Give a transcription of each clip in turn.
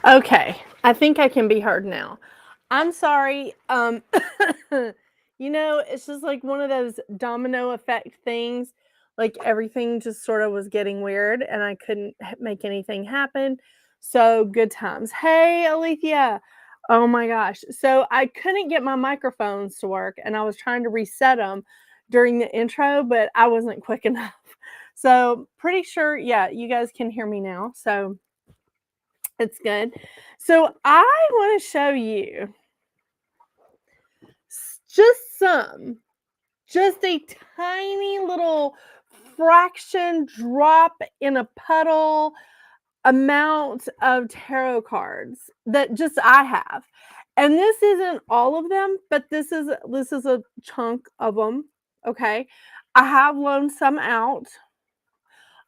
Okay, I think I can be heard now. I'm sorry. It's just like one of those domino effect things. Like everything just sort of was getting weird and I couldn't make anything happen. So good times. Hey, Alethea. Oh my gosh. So I couldn't get my microphones to work and I was trying to reset them during the intro, but I wasn't quick enough. So pretty sure, yeah, you guys can hear me now. So it's good. So I want to show you just a tiny little fraction drop in a puddle amount of tarot cards that just I have. And this isn't all of them, but this is a chunk of them, okay? I have loaned some out.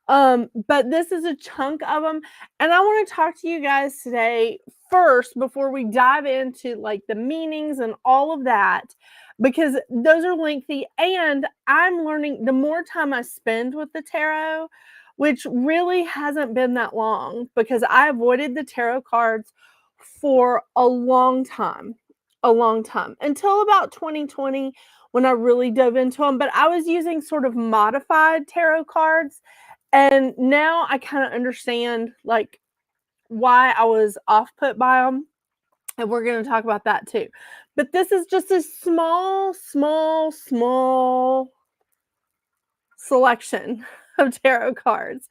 But this is a chunk of them, and I want to talk to you guys today first before we dive into like the meanings and all of that, because those are lengthy, and I'm learning the more time I spend with the tarot, which really hasn't been that long because I avoided the tarot cards for a long time until about 2020 when I really dove into them, but I was using sort of modified tarot cards. And now I kind of understand like why I was off put by them. And we're going to talk about that too. But this is just a small selection of tarot cards.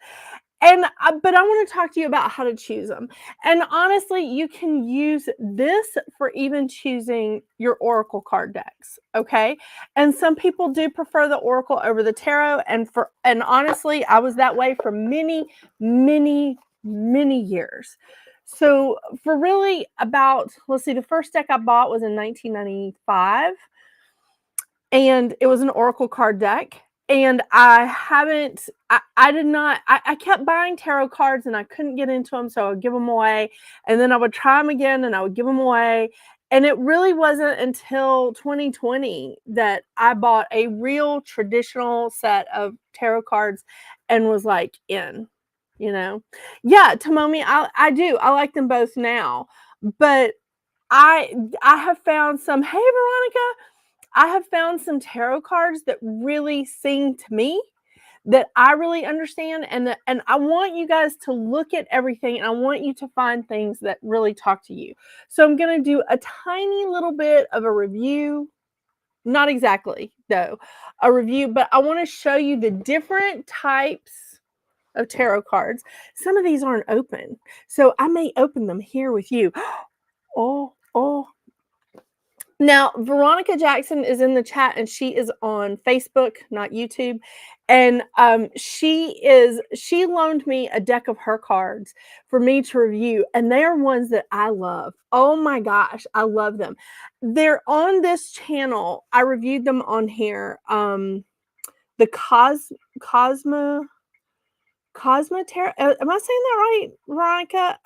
But I want to talk to you about how to choose them. And honestly, you can use this for even choosing your oracle card decks, okay? And some people do prefer the oracle over the tarot, and honestly, I was that way for many years. So for really about, let's see, the first deck I bought was in 1995, and it was an oracle card deck. And I kept buying tarot cards and I couldn't get into them, so I would give them away. And then I would try them again and I would give them away. And it really wasn't until 2020 that I bought a real traditional set of tarot cards and was like in, Yeah, Tomomi, I do. I like them both now. But I have found some, hey, Veronica, I have found some tarot cards that really sing to me, that I really understand, and I want you guys to look at everything, and I want you to find things that really talk to you. So I'm going to do a tiny little bit of a review, not exactly though, a review, but I want to show you the different types of tarot cards. Some of these aren't open, so I may open them here with you. Oh. Now, Veronica Jackson is in the chat and she is on Facebook, not YouTube. And she loaned me a deck of her cards for me to review. And they are ones that I love. Oh my gosh, I love them. They're on this channel. I reviewed them on here. The Cosmo Tarot. Am I saying that right, Veronica?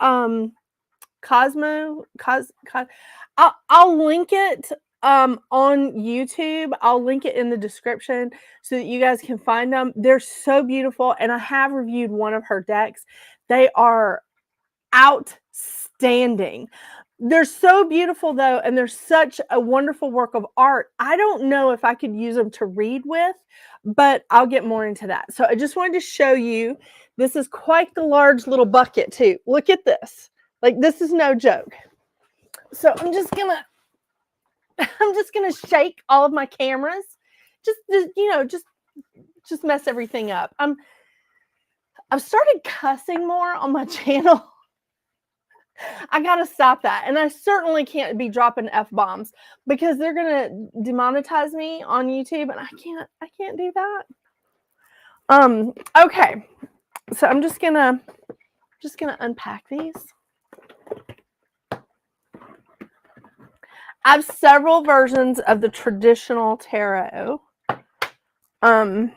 I'll link it on YouTube. I'll link it in the description so that you guys can find them. They're so beautiful, and I have reviewed one of her decks. They are outstanding. They're so beautiful though, and they're such a wonderful work of art. I don't know if I could use them to read with, but I'll get more into that. So I just wanted to show you, this is quite the large little bucket too. Look at this. Like, this is no joke. So I'm just gonna shake all of my cameras, just mess everything up. I've started cussing more on my channel. I gotta stop that, and I certainly can't be dropping F-bombs because they're gonna demonetize me on YouTube, and I can't do that. Okay, so I'm just gonna unpack these. I have several versions of the traditional tarot. Goodness.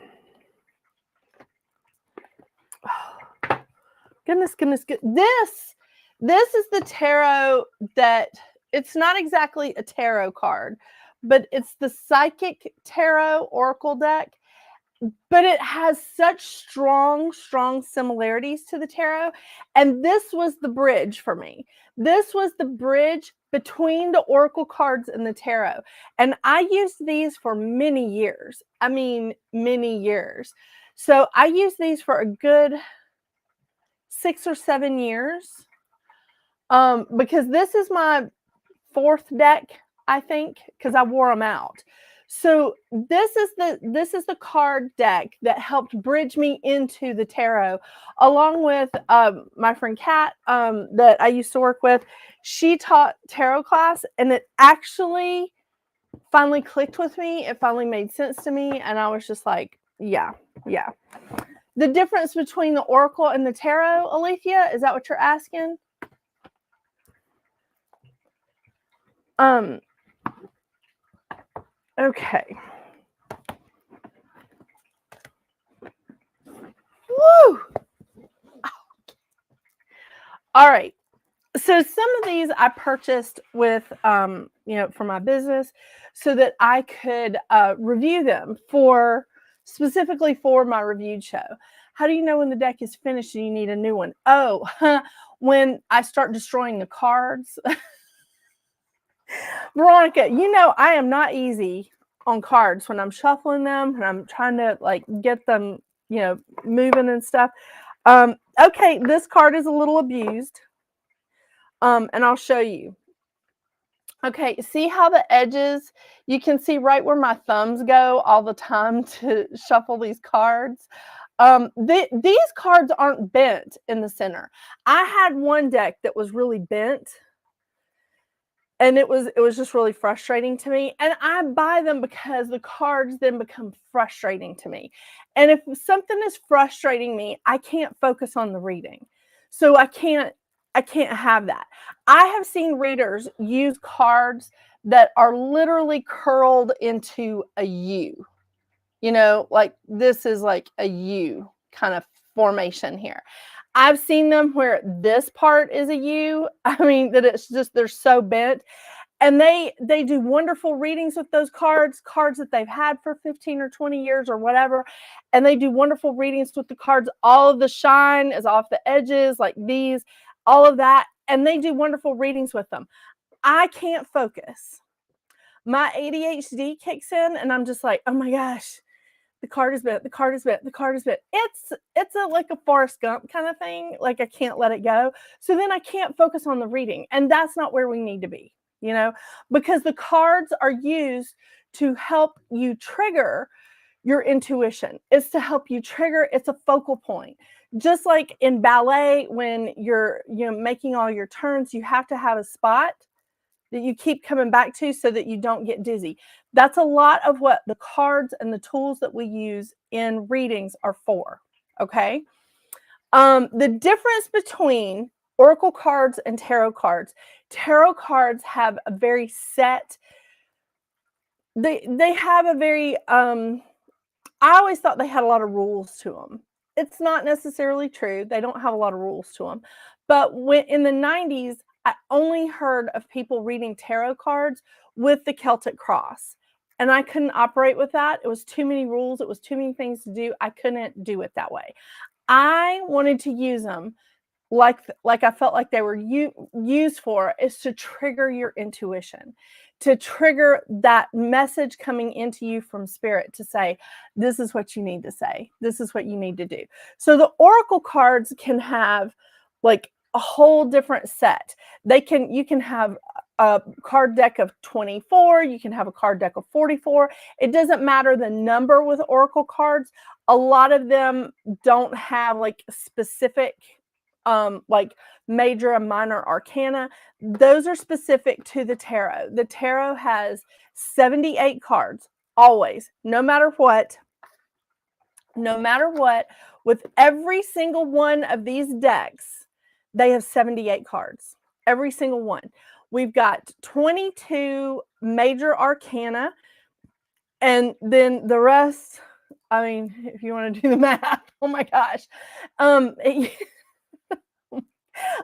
This is the tarot that, it's not exactly a tarot card, but it's the Psychic Tarot Oracle deck. but it has such strong similarities to the tarot. And this was the bridge for me. This was the bridge between the oracle cards and the tarot. And I used these for many years. I mean, many years. So I used these for a good 6 or 7 years. Because this is my 4th deck, I think, because I wore them out. So this is the card deck that helped bridge me into the tarot, along with my friend Kat that I used to work with. She taught tarot class, and it actually finally clicked with me. It finally made sense to me, and I was just like, yeah. The difference between the oracle and the tarot, Alethea, is that what you're asking? Okay. Woo! All right. So some of these I purchased with, for my business so that I could review them specifically for my reviewed show. How do you know when the deck is finished and you need a new one? Oh, when I start destroying the cards. Veronica, I am not easy on cards when I'm shuffling them and I'm trying to get them, moving and stuff. Okay, this card is a little abused. And I'll show you. Okay, see how the edges, you can see right where my thumbs go all the time to shuffle these cards. These cards aren't bent in the center. I had one deck that was really bent, and it was just really frustrating to me. And I buy them because the cards then become frustrating to me. And if something is frustrating me, I can't focus on the reading. So I can't have that. I have seen readers use cards that are literally curled into a U. Like this is like a U kind of formation here. I've seen them where this part is a U. I mean, that it's just, they're so bent. And they do wonderful readings with those cards that they've had for 15 or 20 years or whatever. And they do wonderful readings with the cards. All of the shine is off the edges, like these, all of that. And they do wonderful readings with them. I can't focus. My ADHD kicks in and I'm just like, oh my gosh, the card is bent, the card is bent, the card is bent. It's like a Forrest Gump kind of thing. Like I can't let it go. So then I can't focus on the reading. And that's not where we need to be, because the cards are used to help you trigger your intuition. It's to help you trigger. It's a focal point. Just like in ballet, when you're making all your turns, you have to have a spot that you keep coming back to so that you don't get dizzy. That's a lot of what the cards and the tools that we use in readings are for, okay? The difference between oracle cards and tarot cards have a very set, they have a very, I always thought they had a lot of rules to them. It's not necessarily true. They don't have a lot of rules to them. But in the 90s, I only heard of people reading tarot cards with the Celtic cross. And I couldn't operate with that. It was too many rules. It was too many things to do. I couldn't do it that way. I wanted to use them like I felt like they were used for, is to trigger your intuition, to trigger that message coming into you from spirit to say, this is what you need to say. This is what you need to do. So the oracle cards can have like a whole different set. You can have a card deck of 24. You can have a card deck of 44. It doesn't matter the number with oracle cards. A lot of them don't have like specific like major and minor arcana. Those are specific to the tarot. The tarot has 78 cards, always, no matter what, with every single one of these decks, they have 78 cards, every single one. We've got 22 major arcana, and then the rest, I mean, if you want to do the math, oh my gosh.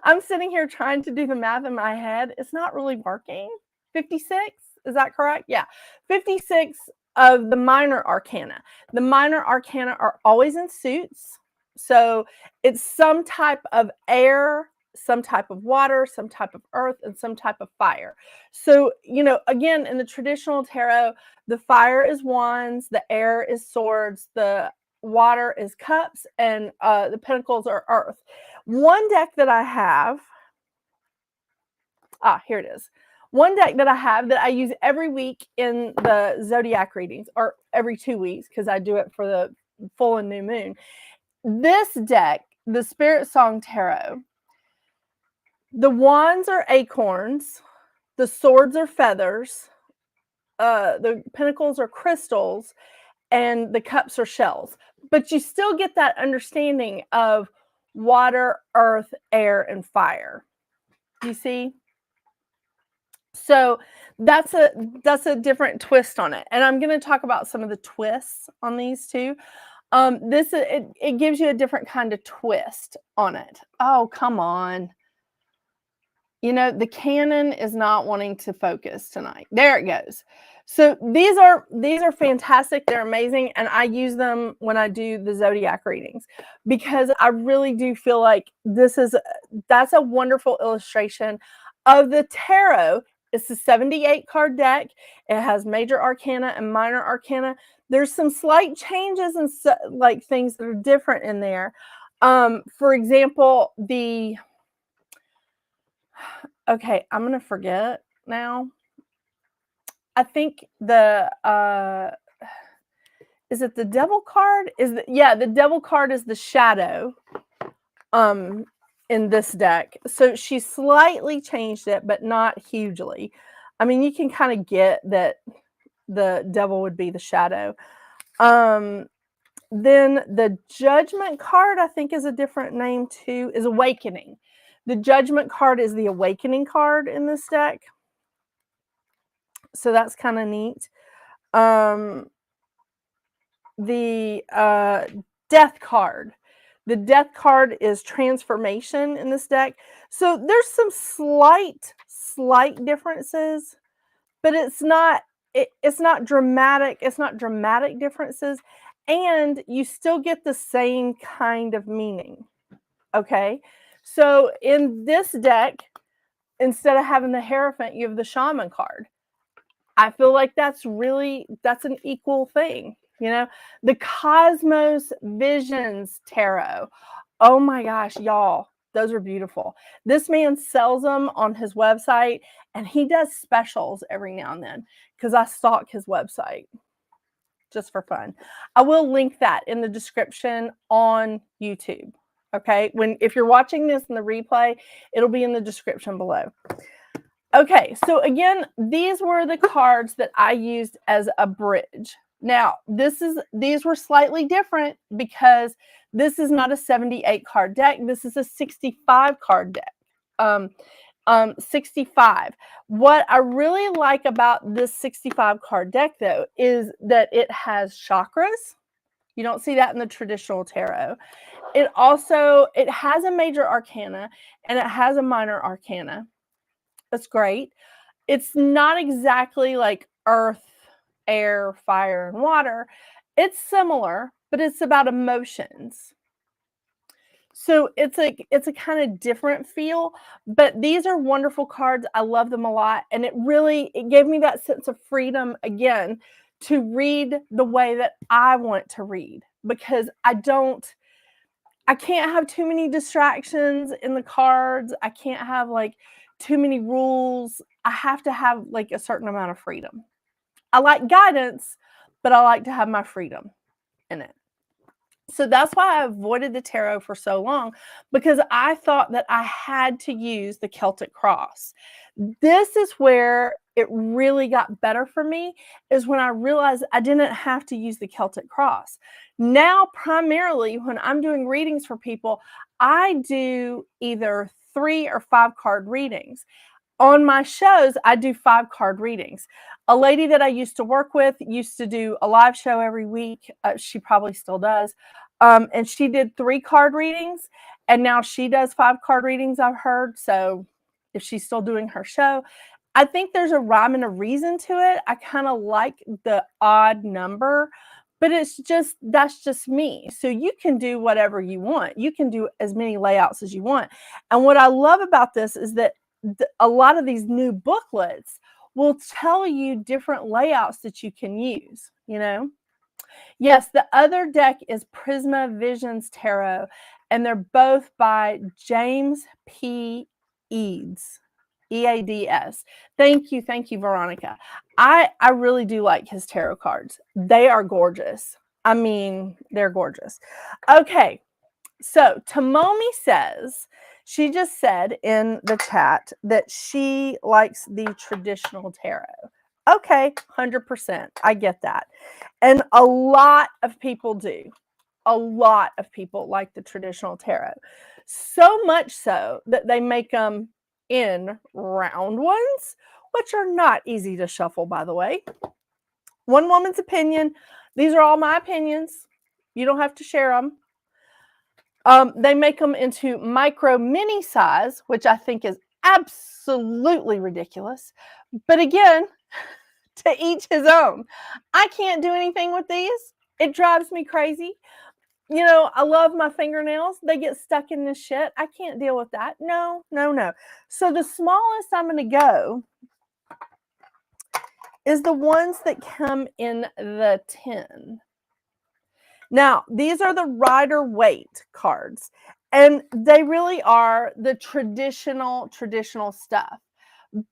I'm sitting here trying to do the math in my head. It's not really working. 56, is that correct? Yeah, 56 of the minor arcana. The minor arcana are always in suits. So it's some type of air, some type of water, some type of earth, and some type of fire. So, again, in the traditional tarot, the fire is wands, the air is swords, the water is cups, and the pentacles are earth. One deck that I have, here it is. One deck that I have that I use every week in the zodiac readings, or every 2 weeks, because I do it for the full and new moon. This deck, the Spirit Song Tarot, the wands are acorns, the swords are feathers, the pentacles are crystals, and the cups are shells. But you still get that understanding of water, earth, air, and fire. You see? So that's a different twist on it. And I'm going to talk about some of the twists on these too. It gives you a different kind of twist on it. Oh, come on. The canon is not wanting to focus tonight. There it goes. So these are fantastic. They're amazing. And I use them when I do the zodiac readings, because I really do feel like that's a wonderful illustration of the tarot. It's a 78 card deck. It has major arcana and minor arcana. There's some slight changes and like things that are different in there. For example, okay, I'm going to forget now. I think is it the devil card? The devil card is the shadow in this deck. So she slightly changed it, but not hugely. I mean, you can kind of get that the devil would be the shadow. Then the judgment card, I think, is a different name too, is awakening. The judgment card is the awakening card in this deck. So that's kind of neat. The death card. The death card is transformation in this deck. So there's some slight differences, but it's not dramatic. It's not dramatic differences, and you still get the same kind of meaning. Okay? So in this deck, instead of having the Hierophant, you have the Shaman card. I feel like that's an equal thing. The Cosmos Visions Tarot. Oh my gosh, y'all, those are beautiful. This man sells them on his website, and he does specials every now and then, because I stalk his website just for fun. I will link that in the description on YouTube. Okay, if you're watching this in the replay, it'll be in the description below. Okay, so again, these were the cards that I used as a bridge. Now, these were slightly different, because this is not a 78 card deck. This is a 65 card deck. 65. What I really like about this 65 card deck, though, is that it has chakras. You don't see that in the traditional tarot. It has a major arcana, and it has a minor arcana. That's great. It's not exactly like earth, air, fire, and water. It's similar, but it's about emotions. So it's a kind of different feel, but these are wonderful cards. I love them a lot, and it gave me that sense of freedom again to read the way that I want to read, because I can't have too many distractions in the cards. I can't have like too many rules. I have to have like a certain amount of freedom. I like guidance, but I like to have my freedom in it. So that's why I avoided the tarot for so long, because I thought that I had to use the Celtic cross. This is where it really got better for me, is when I realized I didn't have to use the Celtic cross. Now, primarily, when I'm doing readings for people, I do either 3 or 5 card readings. On my shows, I do 5 card readings. A lady that I used to work with used to do a live show every week. She probably still does. And she did 3 card readings, and now she does 5 card readings, I've heard. So if she's still doing her show, I think there's a rhyme and a reason to it. I kind of like the odd number, but that's just me. So you can do whatever you want. You can do as many layouts as you want. And what I love about this is that a lot of these new booklets will tell you different layouts that you can use, you know? Yes, the other deck is Prisma Visions Tarot, and they're both by James P. Eads. EADS. Thank you, Veronica. I really do like his tarot cards. They are gorgeous. I mean, they're gorgeous. Okay, so Tomomi says, she just said in the chat that she likes the traditional tarot. Okay, 100%. I get that. And a lot of people do. A lot of people like the traditional tarot. So much so that they make them in round ones, which are not easy to shuffle, by the way. One woman's opinion. These are all my opinions. You don't have to share them. They make them into micro mini size, which I think is absolutely ridiculous. But again, to each his own. I can't do anything with these. It drives me crazy. You know, I love my fingernails. They get stuck in this shit. I can't deal with that. No, no, no. So the smallest I'm going to go is the ones that come in the 10. Now, these are the Rider-Waite cards, and they really are the traditional stuff.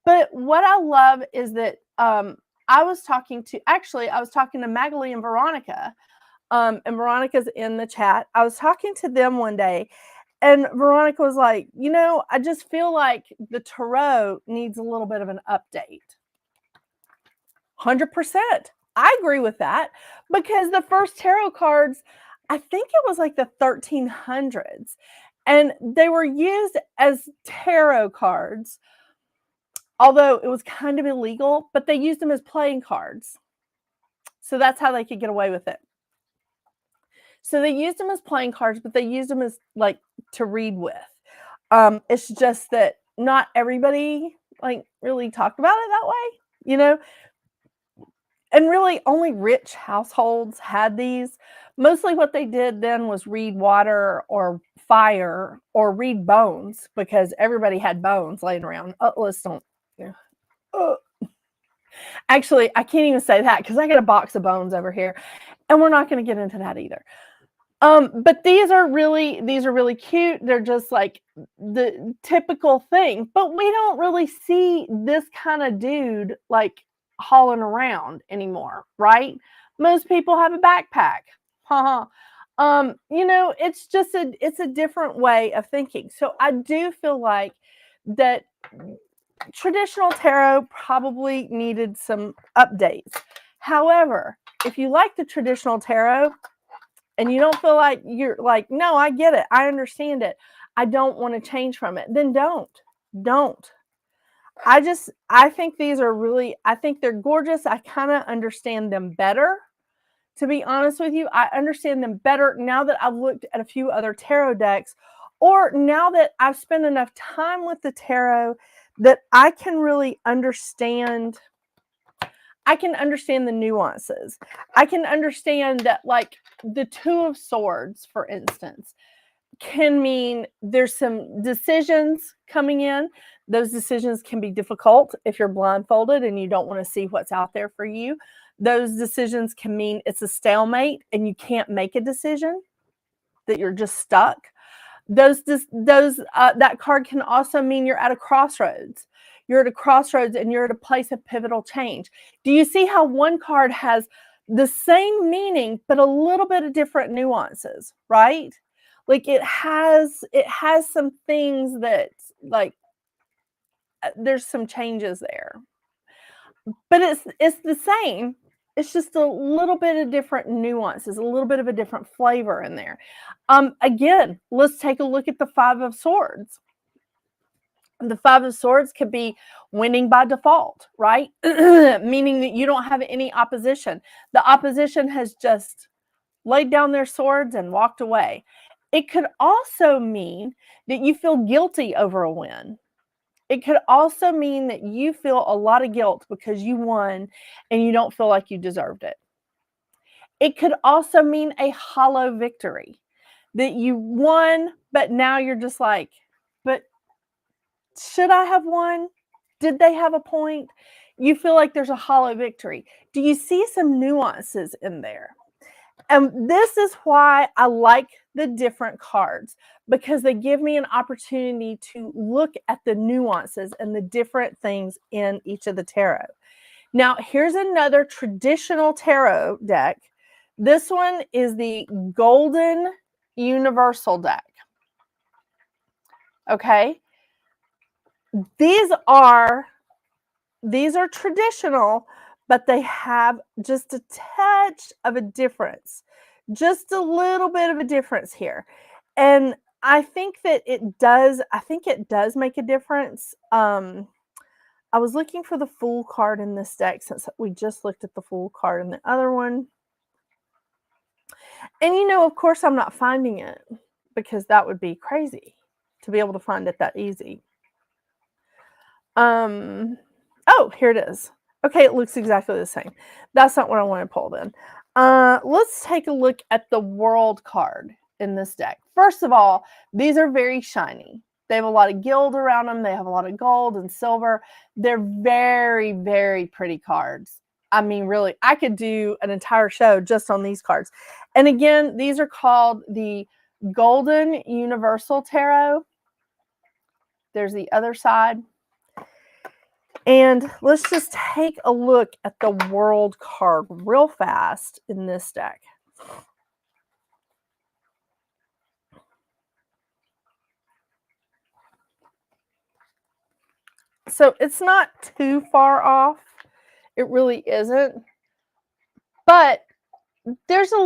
But what I love is that I was talking to Magali and Veronica, and Veronica's in the chat. I was talking to them one day, and Veronica was like, you know, I just feel like the tarot needs a little bit of an update. 100%. I agree with that, because the first tarot cards, I think it was like the 1300s, and they were used as tarot cards, although it was kind of illegal, but they used them as playing cards. So that's how they could get away with it. So they used them as playing cards, but they used them as like to read with. It's just that not everybody like really talked about it that way, you know? And really only rich households had these. Mostly what they did then was read water or fire or read bones, because everybody had bones laying around. Let's don't. Yeah. Actually, I can't even say that because I got a box of bones over here, and we're not going to get into that either. But these are really cute. They're just like the typical thing, but we don't really see this kind of dude like hauling around anymore, right? Most people have a backpack. You know, it's just it's a different way of thinking. So I do feel like that traditional tarot probably needed some updates. However, if you like the traditional tarot and you don't feel like you're like, no, I get it, I understand it, I don't want to change from it, then don't. I think these are really, I think they're gorgeous. I kind of understand them better. To be honest with you, I understand them better now that I've looked at a few other tarot decks, or now that I've spent enough time with the tarot that I can really understand. I can understand the nuances. I can understand that, like, the Two of Swords, for instance, can mean there's some decisions coming in. Those decisions can be difficult if you're blindfolded and you don't want to see what's out there for you. Those decisions can mean it's a stalemate and you can't make a decision, that you're just stuck. That card can also mean you're at a crossroads. You're at a crossroads and you're at a place of pivotal change. Do you see how one card has the same meaning but a little bit of different nuances, right? Like it has some things that, like, there's some changes there. But it's the same. It's just a little bit of different nuances, a little bit of a different flavor in there. Again, let's take a look at the Five of Swords. The Five of Swords could be winning by default, right? Meaning that you don't have any opposition. The opposition has just laid down their swords and walked away. It could also mean that you feel guilty over a win. It could also mean that you feel a lot of guilt because you won and you don't feel like you deserved it. It could also mean a hollow victory, that you won, but now you're just like, but should I have won? Did they have a point? You feel like there's a hollow victory. Do you see some nuances in there? And this is why I like the different cards, because they give me an opportunity to look at the nuances and the different things in each of the tarot. Now, here's another traditional tarot deck. This one is the Golden Universal deck. Okay. These are traditional, but they have just a touch of a difference, just a little bit of a difference here. And I think that it does make a difference. I was looking for the Fool card in this deck since we just looked at the Fool card in the other one. And of course, I'm not finding it because that would be crazy to be able to find it that easy. Oh, here it is. Okay, it looks exactly the same. That's not what I want to pull then. Let's take a look at the World card in this deck. First of all, these are very shiny. They have a lot of gild around them. They have a lot of gold and silver. They're very, very pretty cards. I mean, really, I could do an entire show just on these cards. And again, these are called the Golden Universal Tarot. There's the other side. And let's just take a look at the World card real fast in this deck. So it's not too far off. It really isn't. But there's just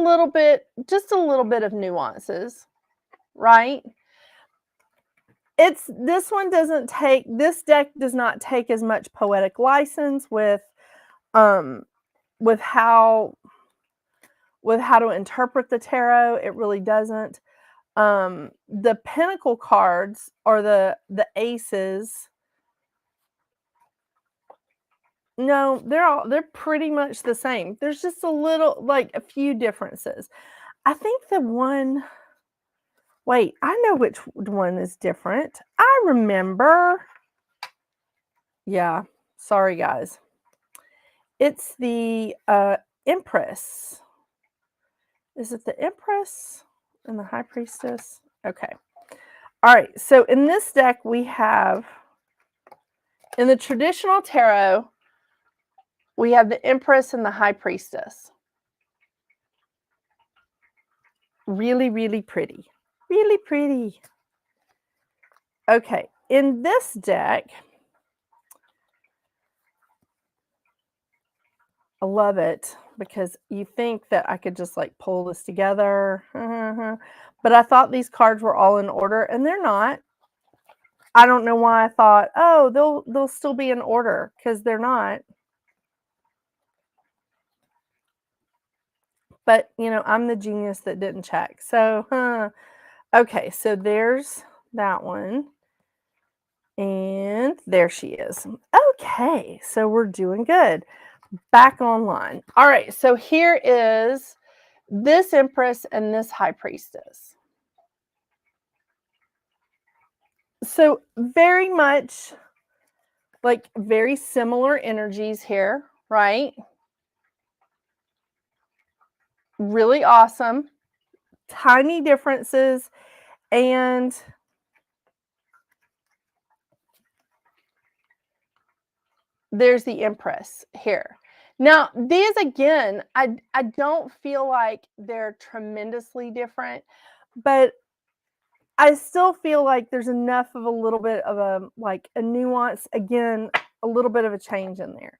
a little bit of nuances, right? This deck does not take as much poetic license with how to interpret the tarot. It really doesn't. The Pentacle cards or the aces. No, they're pretty much the same. There's just a few differences. I think wait, I know which one is different. I remember. Yeah, sorry guys. It's the Empress. Is it the Empress and the High Priestess? Okay. All right, so in this deck we have, in the traditional tarot, we have the Empress and the High Priestess. Really, really pretty. Really pretty. Okay, in this deck, I love it because you think that I could just like pull this together. But I thought these cards were all in order, and they're not. I don't know why I thought, oh, they'll still be in order, because they're not. But, I'm the genius that didn't check. So, okay, so there's that one. And there she is. Okay, so we're doing good. Back online. All right, so here is this Empress and this High Priestess. So very much like very similar energies here, right? Really awesome. Tiny differences. And there's the Empress here. Now, these again, I don't feel like they're tremendously different, but I still feel like there's enough of a little bit of a nuance, again, a little bit of a change in there.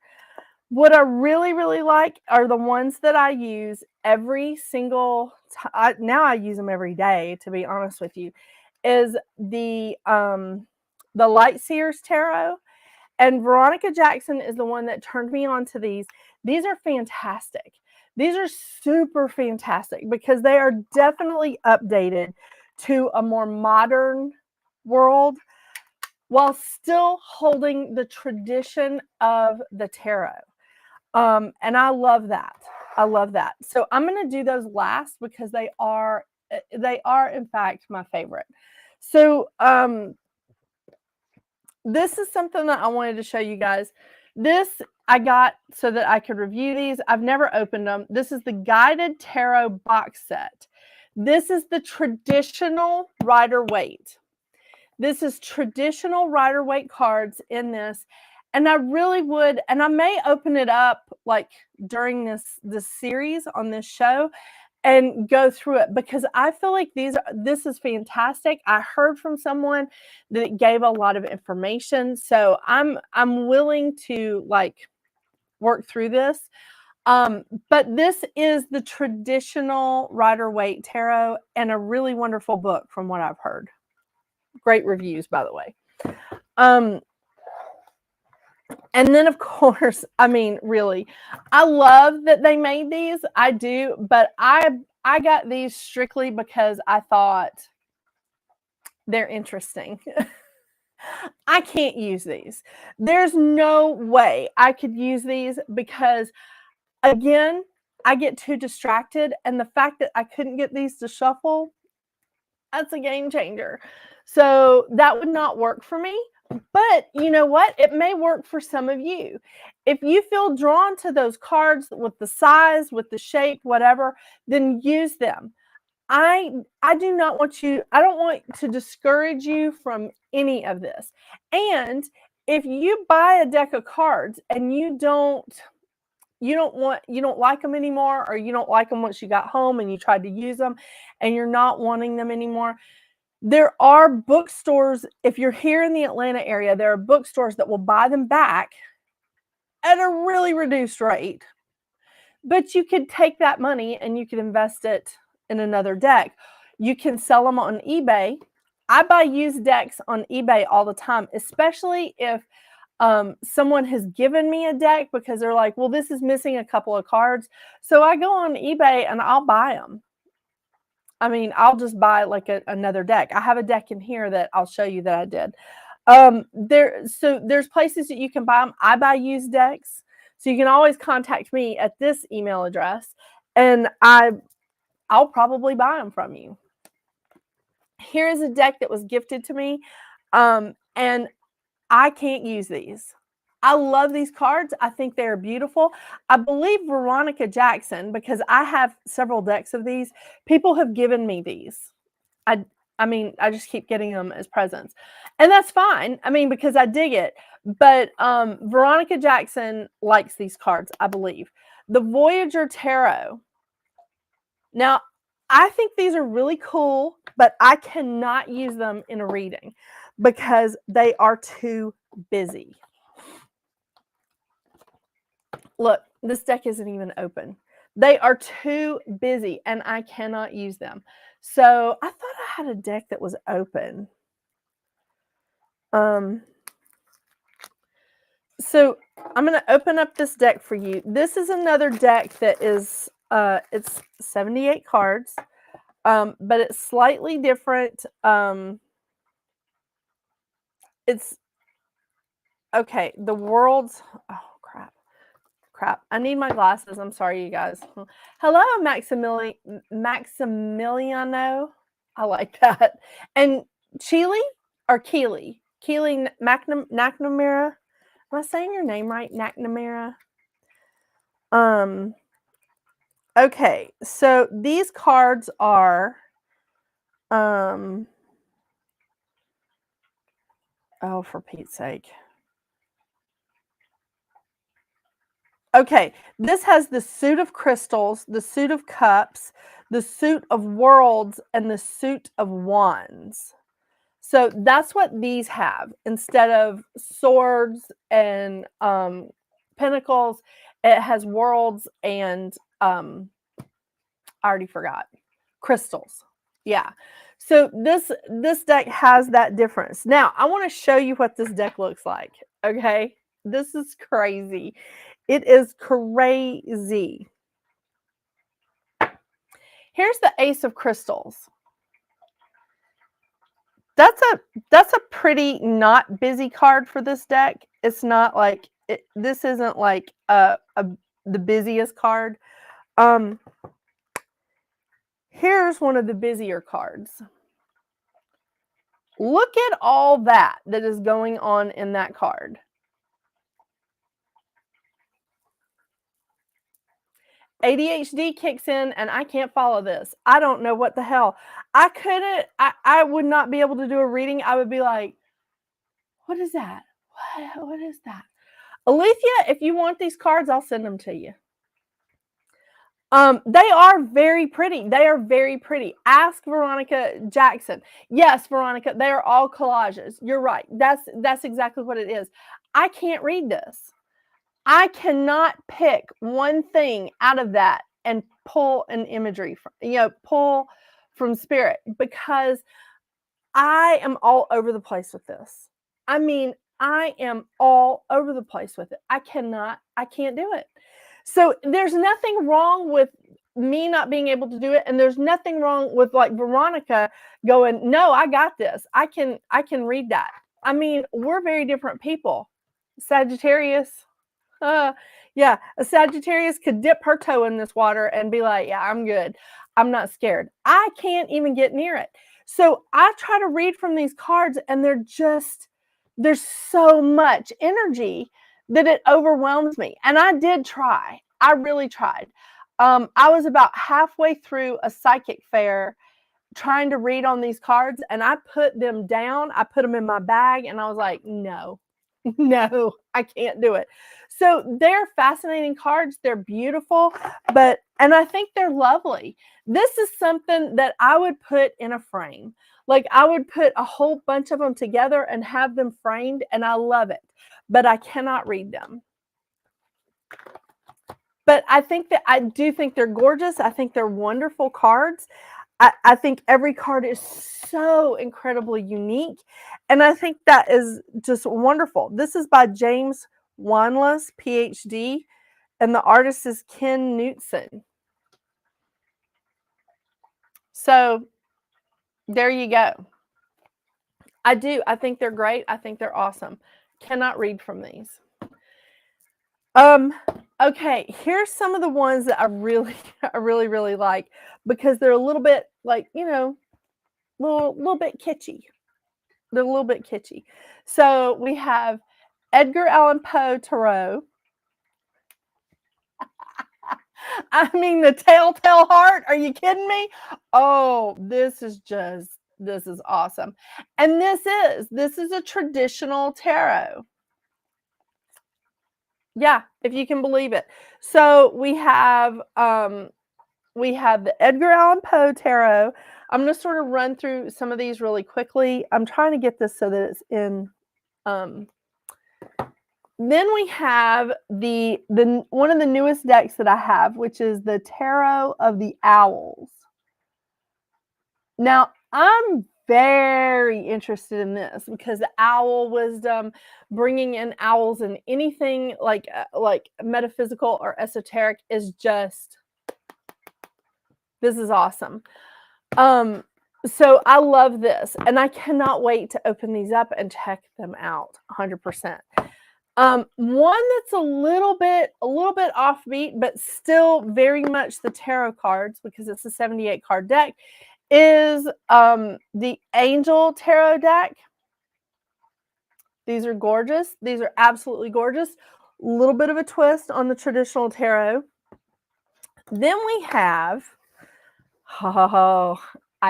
What I really, really like are the ones that I use every single time. Now I use them every day, to be honest with you, is the Light Seers Tarot. And Veronica Jackson is the one that turned me on to these. These are fantastic. These are super fantastic because they are definitely updated to a more modern world. while still holding the tradition of the tarot. And I love that. I love that. So I'm going to do those last because they are in fact my favorite. So this is something that I wanted to show you guys. This I got so that I could review these. I've never opened them. This is the Guided Tarot box set. This is the traditional Rider-Waite. This is traditional Rider-Waite cards in this. And I really would, and I may open it up like during this series on this show and go through it because I feel like this is fantastic. I heard from someone that it gave a lot of information. So I'm willing to like work through this. But this is the traditional Rider-Waite tarot and a really wonderful book from what I've heard. Great reviews, by the way. And then, of course, I mean, really, I love that they made these. I do, but I got these strictly because I thought they're interesting. I can't use these. There's no way I could use these because, again, I get too distracted. And the fact that I couldn't get these to shuffle, that's a game changer. So that would not work for me. But you know what? It may work for some of you. If you feel drawn to those cards with the size, with the shape, whatever, then use them. I do not want you, I don't want to discourage you from any of this. And if you buy a deck of cards and you don't like them anymore, or you don't like them once you got home and you tried to use them and you're not wanting them anymore, there are bookstores, if you're here in the Atlanta area, there are bookstores that will buy them back at a really reduced rate. But you could take that money and you could invest it in another deck. You can sell them on eBay. I buy used decks on eBay all the time, especially if someone has given me a deck because they're like, well, this is missing a couple of cards. So I go on eBay and I'll buy them. I mean, I'll just buy like another deck. I have a deck in here that I'll show you that I did. So there's places that you can buy them. I buy used decks. So you can always contact me at this email address and I'll probably buy them from you. Here is a deck that was gifted to me. And I can't use these. I love these cards. I think they're beautiful. I believe Veronica Jackson, because I have several decks of these, people have given me these. I mean, I just keep getting them as presents. And that's fine. I mean, because I dig it. But Veronica Jackson likes these cards, I believe. The Voyager Tarot. Now, I think these are really cool, but I cannot use them in a reading because they are too busy. Look, this deck isn't even open. They are too busy and I cannot use them. So I thought I had a deck that was open. So I'm going to open up this deck for you. This is another deck that is, it's 78 cards, but it's slightly different. It's, okay, the world's, oh, crap. I need my glasses. I'm sorry, you guys. Hello, Maximiliano. I like that. And Chile or Keely? Keely McNamara. Am I saying your name right? McNamara. Okay, so these cards are oh, for Pete's sake. Okay, this has the suit of crystals, the suit of cups, the suit of worlds, and the suit of wands. So that's what these have. Instead of swords and pentacles, it has worlds and I already forgot. Crystals. Yeah. So this deck has that difference. Now, I want to show you what this deck looks like. Okay? This is crazy. It is crazy. Here's the Ace of Crystals. That's a pretty not busy card for this deck. It's not like this isn't like the busiest card. Here's one of the busier cards. Look at all that is going on in that card. ADHD kicks in and I can't follow this. I don't know what the hell. I would not be able to do a reading. I would be like, what is that? What is that? Alethea, if you want these cards, I'll send them to you. They are very pretty. They are very pretty. Ask Veronica Jackson. Yes, Veronica, they are all collages. You're right. That's exactly what it is. I can't read this. I cannot pick one thing out of that and pull an imagery from, pull from spirit, because I am all over the place with this. I mean, I am all over the place with it. I can't do it. So there's nothing wrong with me not being able to do it. And there's nothing wrong with like Veronica going, no, I got this. I can read that. I mean, we're very different people. Sagittarius. Yeah, a Sagittarius could dip her toe in this water and be like, yeah, I'm good. I'm not scared. I can't even get near it. So I try to read from these cards and there's so much energy that it overwhelms me. And I did try. I really tried. I was about halfway through a psychic fair trying to read on these cards, and I put them down. I put them in my bag, and I was like, no, no, I can't do it. So they're fascinating cards. They're beautiful, and I think they're lovely. This is something that I would put in a frame. Like I would put a whole bunch of them together and have them framed, and I love it, but I cannot read them. But I do think they're gorgeous. I think they're wonderful cards. I think every card is so incredibly unique. And I think that is just wonderful. This is by James Wanless, PhD, and the artist is Ken Knutson. So there you go. I think they're great. I think they're awesome. Cannot read from these. Okay, here's some of the ones that I really like, because they're a little bit like, little bit kitschy. They're a little bit kitschy. So we have Edgar Allan Poe Tarot. I mean, the Telltale Heart. Are you kidding me? Oh, this is awesome. And this is a traditional tarot. Yeah, if you can believe it. So we have the Edgar Allan Poe Tarot. I'm going to sort of run through some of these really quickly. I'm trying to get this so that it's in. Then we have the one of the newest decks that I have, which is the Tarot of the Owls. Now, I'm very interested in this because the owl wisdom, bringing in owls and anything like metaphysical or esoteric is just, this is awesome. So I love this, and I cannot wait to open these up and check them out 100%. One that's a little bit offbeat, but still very much the tarot cards, because it's a 78 card deck, is the Angel Tarot deck. These are gorgeous. These are absolutely gorgeous. A little bit of a twist on the traditional tarot. Then we have, I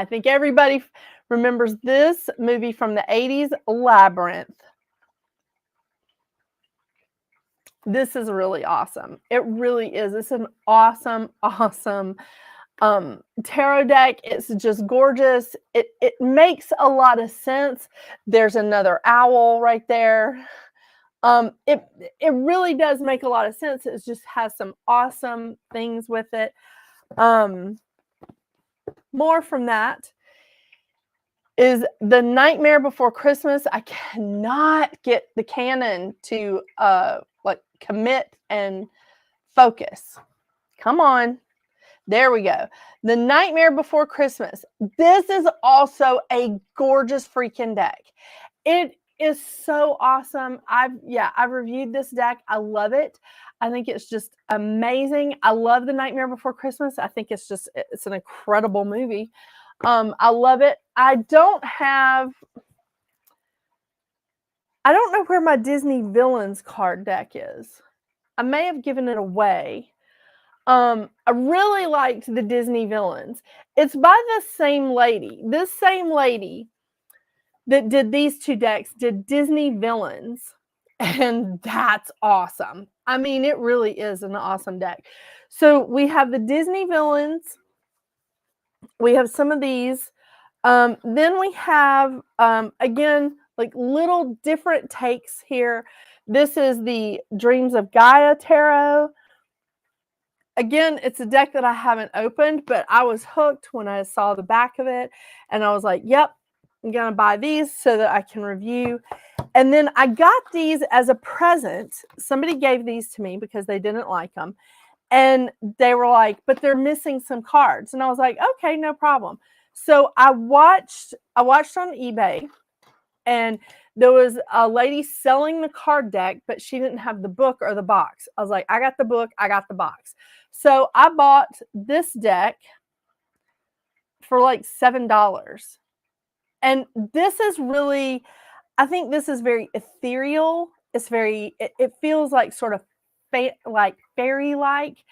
think everybody remembers this movie from the 80s, Labyrinth. This is really awesome. It really is. It's an awesome tarot deck. It's just gorgeous. It makes a lot of sense. There's another owl right there. It really does make a lot of sense. It just has some awesome things with it. More from that is the Nightmare Before Christmas. I cannot get the canon to commit and focus. Come on. There we go. The Nightmare Before Christmas. This is also a gorgeous freaking deck. It is so awesome. I've reviewed this deck. I love it. I think it's just amazing. I love The Nightmare Before Christmas. I think it's an incredible movie. I love it. I don't know where my Disney Villains card deck is. I may have given it away. I really liked the Disney Villains. It's by the same lady. This same lady that did these two decks did Disney Villains, and that's awesome. I mean, it really is an awesome deck. So we have the Disney Villains. We have some of these. Then we have, again, like little different takes here. This is the Dreams of Gaia Tarot. Again, it's a deck that I haven't opened, but I was hooked when I saw the back of it. And I was like, yep, I'm going to buy these so that I can review. And then I got these as a present. Somebody gave these to me because they didn't like them. And they were like, but they're missing some cards. And I was like, okay, no problem. So I watched on eBay, and there was a lady selling the card deck, but she didn't have the book or the box. I was like, I got the book, I got the box. So I bought this deck for like $7. And this is really, I think this is very ethereal. It's very, it feels like sort of like fairy-like.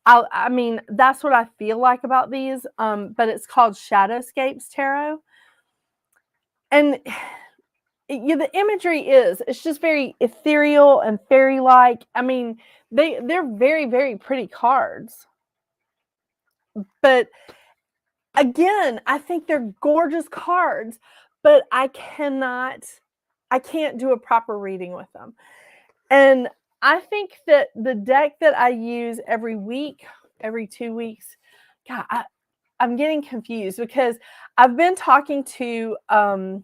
I mean, that's what I feel like about these. But it's called Shadowscapes Tarot. And the imagery it's just very ethereal and fairy-like. I mean, they're very, very pretty cards. But again, I think they're gorgeous cards, but I can't do a proper reading with them. And I think that the deck that I use every week, every 2 weeks, God, I'm getting confused because I've been talking to some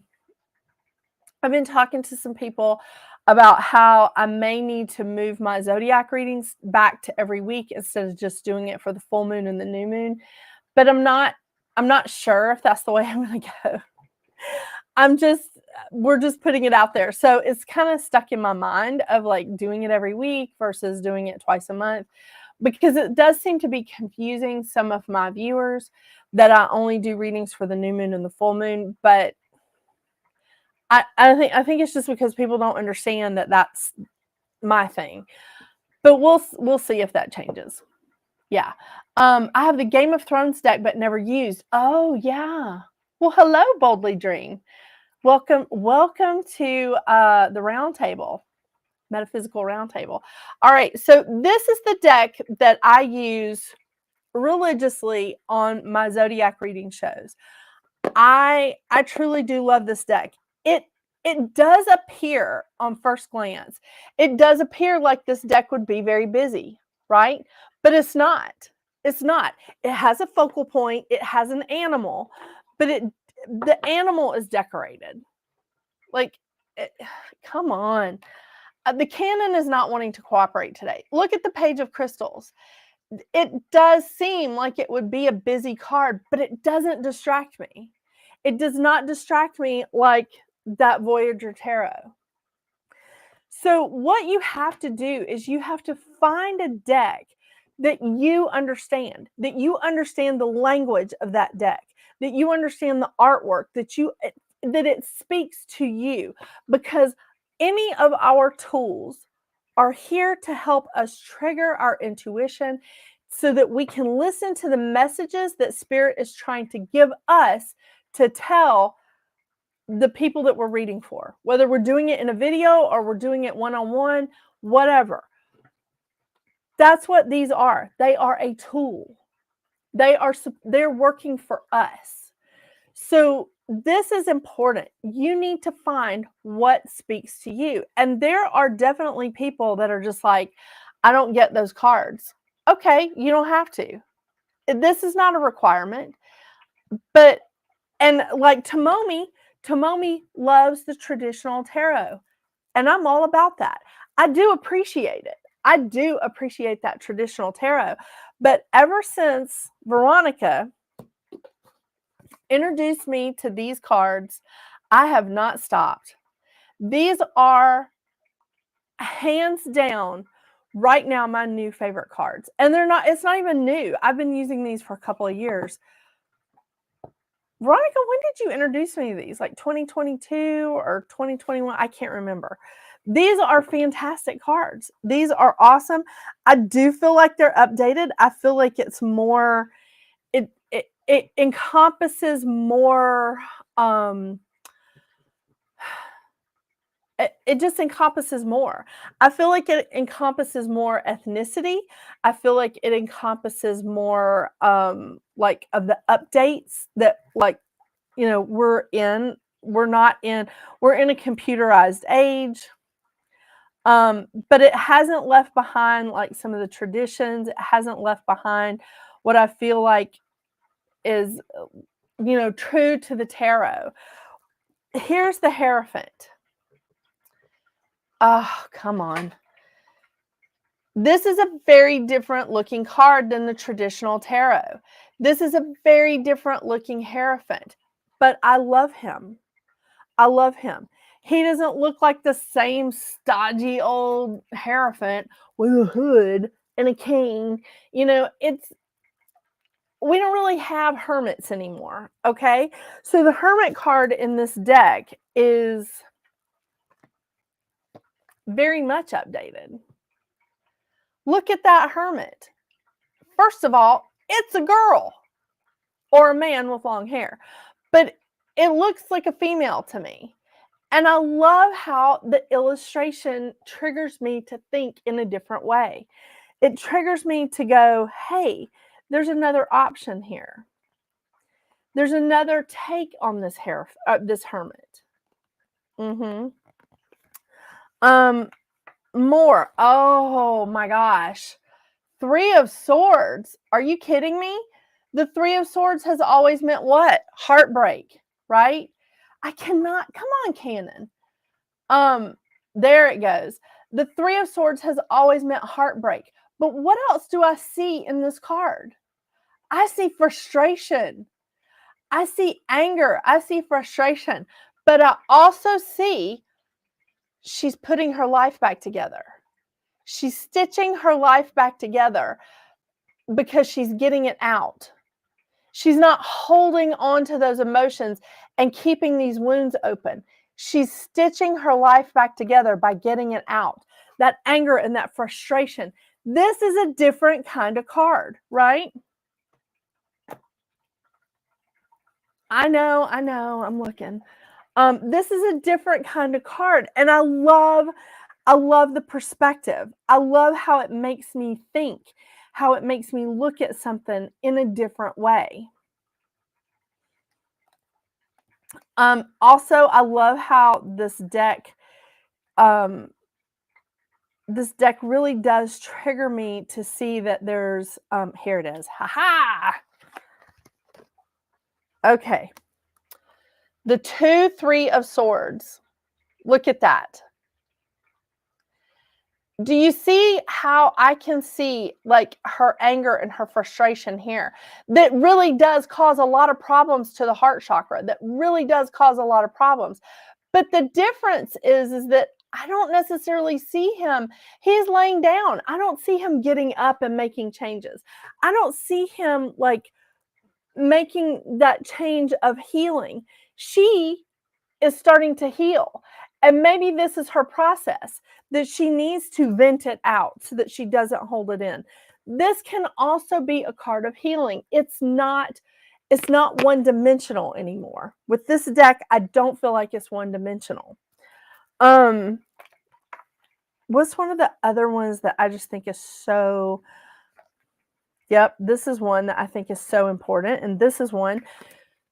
people about how I may need to move my zodiac readings back to every week instead of just doing it for the full moon and the new moon. But I'm not sure if that's the way I'm going to go. We're just putting it out there. So it's kind of stuck in my mind of like doing it every week versus doing it twice a month, because it does seem to be confusing some of my viewers that I only do readings for the new moon and the full moon. But I think it's just because people don't understand that that's my thing. But we'll see if that changes. Yeah. I have the Game of Thrones deck, but never used. Oh, yeah. Well, hello, Boldly Dream. Welcome to the round table, Metaphysical Round Table. All right, so this is the deck that I use religiously on my zodiac reading shows. I truly do love this deck. It does appear on first glance, it does appear like this deck would be very busy, right? But it's not. It's not. It has a focal point. It has an animal, but the animal is decorated. Like, come on. The canon is not wanting to cooperate today. Look at the Page of Crystals. It does seem like it would be a busy card, but it doesn't distract me. It does not distract me like that Voyager Tarot. So what you have to do is you have to find a deck that you understand the language of that deck, that you understand the artwork, that it speaks to you, because any of our tools are here to help us trigger our intuition so that we can listen to the messages that Spirit is trying to give us to tell the people that we're reading for, whether we're doing it in a video or we're doing it one-on-one, whatever. That's what these are. They are a tool. They're working for us. So this is important. You need to find what speaks to you. And there are definitely people that are just like, I don't get those cards. Okay, you don't have to. This is not a requirement. And like Tomomi loves the traditional tarot. And I'm all about that. I do appreciate it. I do appreciate that traditional tarot. But ever since Veronica introduced me to these cards, I have not stopped. These are hands down right now my new favorite cards. And it's not even new. I've been using these for a couple of years. Veronica, when did you introduce me to these? Like 2022 or 2021? I can't remember. These are fantastic cards. These are awesome. I do feel like they're updated. I feel like it's more, it encompasses more, it just encompasses more. I feel like it encompasses more ethnicity. I feel like it encompasses more like of the updates that, like, you know, we're in a computerized age. But it hasn't left behind like some of the traditions. It hasn't left behind what I feel like is, you know, true to the tarot. Here's the Hierophant. Oh, come on. This is a very different looking card than the traditional tarot. This is a very different looking Hierophant, but I love him. I love him. He doesn't look like the same stodgy old Hierophant with a hood and a cane. You know, we don't really have hermits anymore, okay? So the Hermit card in this deck is very much updated. Look at that Hermit. First of all, it's a girl or a man with long hair, but it looks like a female to me. And I love how the illustration triggers me to think in a different way. It triggers me to go, hey, there's another option here. There's another take on this this Hermit. More. Oh my gosh. Three of Swords. Are you kidding me? The Three of Swords has always meant what? Heartbreak, right? I cannot. Come on, Canon. There it goes. The Three of Swords has always meant heartbreak. But what else do I see in this card? I see frustration. I see anger. I see frustration. But I also see she's putting her life back together. She's stitching her life back together because she's getting it out. She's not holding on to those emotions and keeping these wounds open. She's stitching her life back together by getting it out. That anger and that frustration. This is a different kind of card, right? I know, I'm looking. This is a different kind of card, and I love the perspective. I love how it makes me think, how it makes me look at something in a different way. Also, I love how this deck really does trigger me to see that there's, here it is. Ha-ha! Okay. The 2, 3 of Swords. Look at that. Do you see how I can see like her anger and her frustration here? That really does cause a lot of problems to the heart chakra. That really does cause a lot of problems. But the difference is that I don't necessarily see him. He's laying down. I don't see him getting up and making changes. I don't see him like making that change of healing. She is starting to heal. And maybe this is her process, that she needs to vent it out so that she doesn't hold it in. This can also be a card of healing. It's not one-dimensional anymore. With this deck, I don't feel like it's one-dimensional. What's one of the other ones that I just think is so... Yep, this is one that I think is so important, and this is one.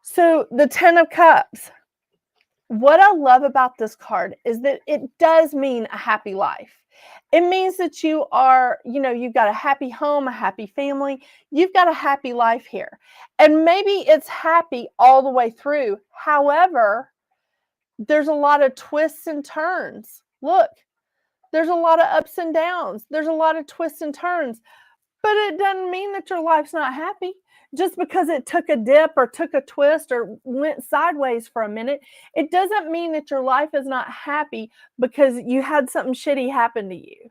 So the 10 of Cups. What I love about this card is that it does mean a happy life. It means that you are, you know, you've got a happy home, a happy family. You've got a happy life here. And maybe it's happy all the way through. However, there's a lot of twists and turns. Look, there's a lot of ups and downs. There's a lot of twists and turns. But it doesn't mean that your life's not happy. Just because it took a dip or took a twist or went sideways for a minute, it doesn't mean that your life is not happy because you had something shitty happen to you.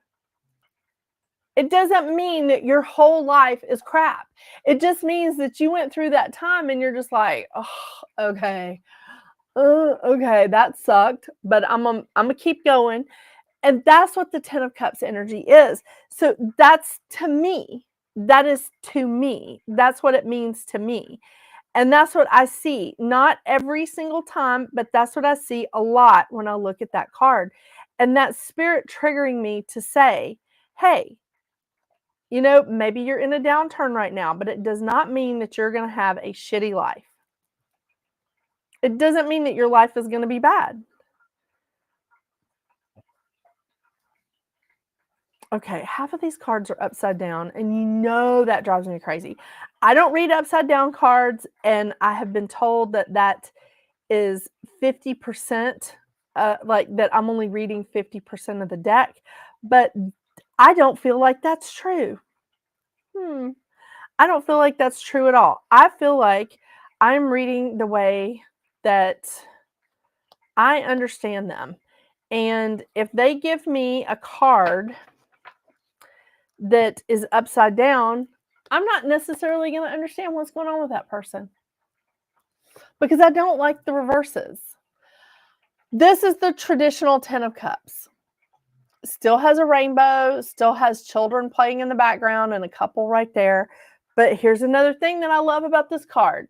It doesn't mean that your whole life is crap. It just means that you went through that time and you're just like, oh, okay, okay, that sucked, but I'm gonna keep going. And that's what the Ten of Cups energy is. So that's to me. That is to me. That's what it means to me. And that's what I see. Not every single time, but that's what I see a lot when I look at that card. And that spirit triggering me to say, hey, maybe you're in a downturn right now, but it does not mean that you're going to have a shitty life. It doesn't mean that your life is going to be bad. Okay, half of these cards are upside down, and that drives me crazy. I don't read upside down cards, and I have been told that that is 50%, like that I'm only reading 50% of the deck, but I don't feel like that's true. I don't feel like that's true at all. I feel like I'm reading the way that I understand them. And if they give me a card that is upside down, I'm not necessarily going to understand what's going on with that person because I don't like the reverses. This is the traditional Ten of Cups. Still has a rainbow, still has children playing in the background and a couple right there. But here's another thing that I love about this card.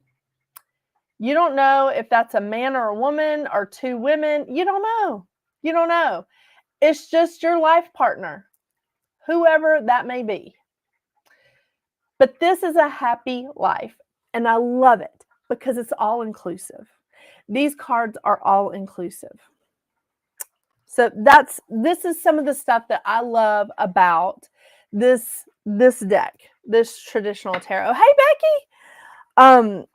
You don't know if that's a man or a woman or two women. You don't know. You don't know. It's just your life partner, whoever that may be. But this is a happy life, and I love it because it's all inclusive. These cards are all inclusive. So this is some of the stuff that I love about this deck, this traditional tarot. Hey, Becky.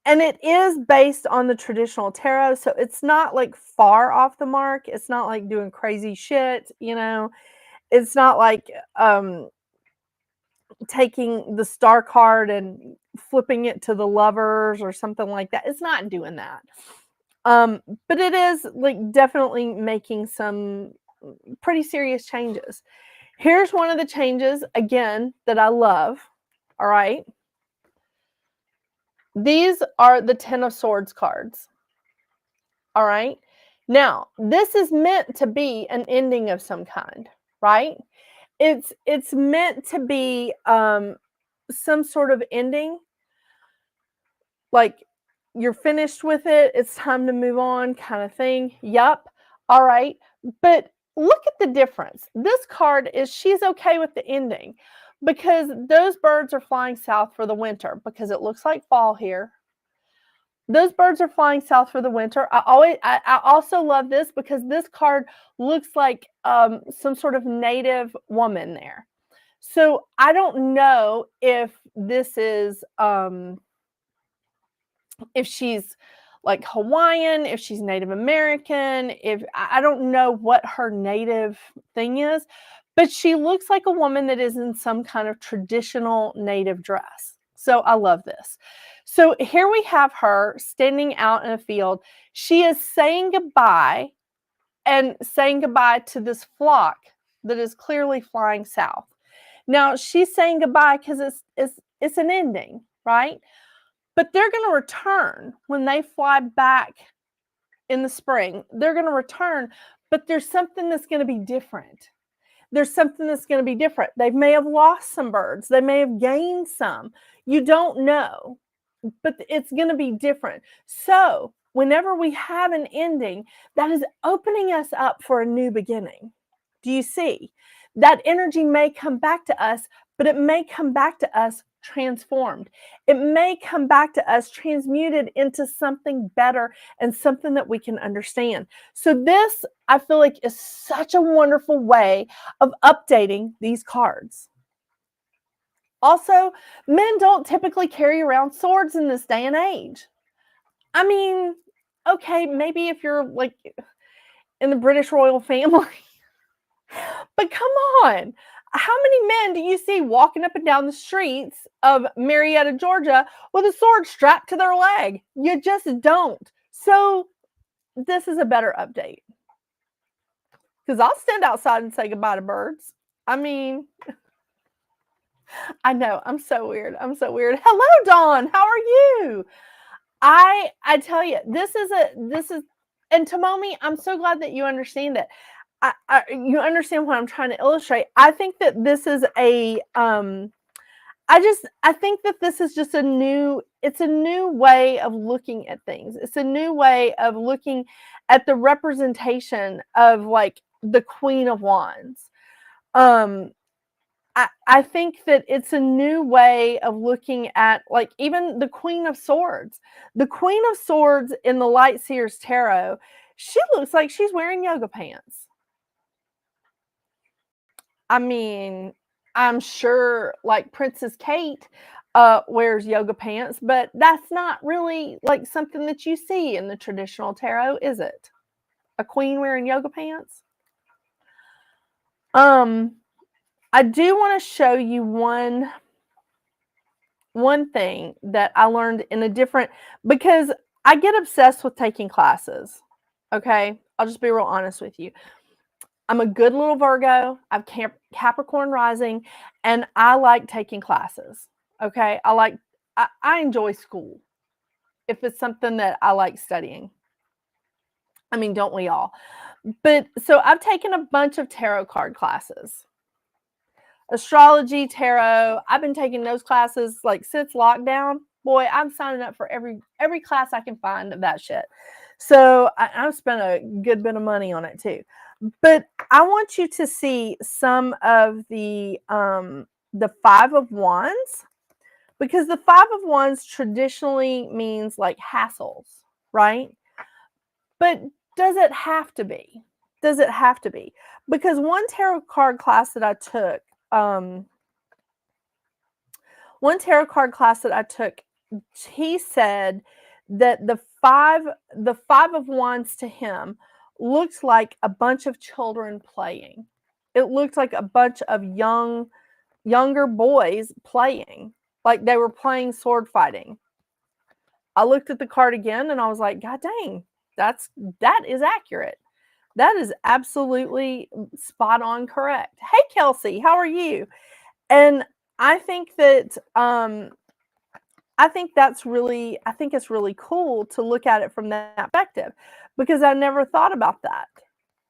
And it is based on the traditional tarot, so it's not like far off the mark. It's not like doing crazy shit, It's not like taking the star card and flipping it to the lovers or something like that. It's not doing that. But it is like definitely making some pretty serious changes. Here's one of the changes, again, that I love. All right. These are the Ten of Swords cards. All right. Now, this is meant to be an ending of some kind, right? It's meant to be some sort of ending. Like you're finished with it, it's time to move on kind of thing. Yup. All right. But look at the difference. This card is she's okay with the ending because those birds are flying south for the winter because it looks like fall here. Those birds are flying south for the winter. I also love this because this card looks like some sort of native woman there. So I don't know if this is if she's like Hawaiian, if she's Native American, if I don't know what her native thing is, but she looks like a woman that is in some kind of traditional native dress. So I love this. So here we have her standing out in a field. She is saying goodbye and saying goodbye to this flock that is clearly flying south. Now she's saying goodbye because it's an ending, right? But they're going to return when they fly back in the spring. They're going to return, but there's something that's going to be different. There's something that's going to be different. They may have lost some birds. They may have gained some. You don't know, but it's going to be different. So whenever we have an ending, that is opening us up for a new beginning. Do you see? That energy may come back to us, but it may come back to us transformed. It may come back to us transmuted into something better and something that we can understand. So this, I feel like, is such a wonderful way of updating these cards. Also, men don't typically carry around swords in this day and age. I mean, okay, maybe if you're like in the British royal family, but come on. How many men do you see walking up and down the streets of Marietta, Georgia with a sword strapped to their leg? You just don't. So this is a better update. Because I'll stand outside and say goodbye to birds. I mean, I know, I'm so weird. I'm so weird. Hello, Dawn. How are you? I tell you, this is and Tomomi, I'm so glad that you understand it. You understand what I'm trying to illustrate. I think that this is a I think that this is just it's a new way of looking at things. It's a new way of looking at the representation of like the Queen of Wands. I think that it's a new way of looking at like even the Queen of Swords. The Queen of Swords in the Light Seers Tarot, she looks like she's wearing yoga pants. I mean, I'm sure like Princess Kate wears yoga pants, but that's not really like something that you see in the traditional tarot, is it? A queen wearing yoga pants? I do want to show you one thing that I learned in a different, because I get obsessed with taking classes. Okay, I'll just be real honest with you. I'm a good little Virgo. I've Capricorn rising, and I like taking classes. Okay, I enjoy school if it's something that I like studying. I mean, don't we all? But so I've taken a bunch of tarot card classes. Astrology, tarot. I've been taking those classes like since lockdown. Boy, I'm signing up for every class I can find of that shit. So I've spent a good bit of money on it too. But I want you to see some of the Five of Wands, because the Five of Wands traditionally means like hassles, right? But does it have to be? Does it have to be? Because one tarot card class that I took, he said that the five of Wands to him looks like a bunch of children playing. It looked like a bunch of younger boys playing, like they were playing sword fighting. I looked at the card again and I was like, God dang, that is accurate. That is absolutely spot on correct. Hey, Kelsey, how are you? And I think that I think it's really cool to look at it from that perspective, because I never thought about that.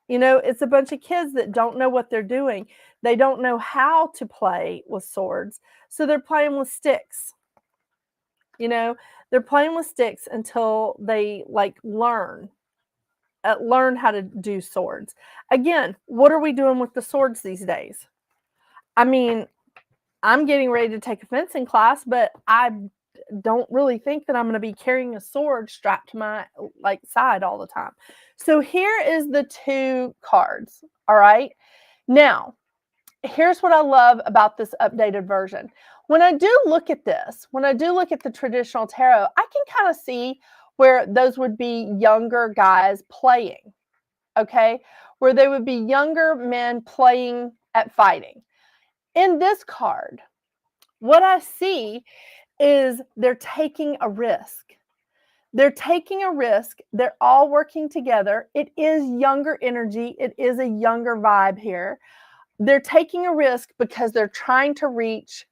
You know, it's a bunch of kids that don't know what they're doing. They don't know how to play with swords, so they're playing with sticks. You know, they're playing with sticks until they like learn how to do swords. Again, what are we doing with the swords these days? I mean, I'm getting ready to take a fencing class, but I don't really think that I'm going to be carrying a sword strapped to my like side all the time. So here is the two cards. All right. Now, here's what I love about this updated version. When I do look at this, when I do look at the traditional tarot, I can kind of see where those would be younger guys playing. Okay. Where they would be younger men playing at fighting. In this card, what I see is they're taking a risk. They're taking a risk. They're all working together. It is younger energy. It is a younger vibe here. They're taking a risk because they're trying to reach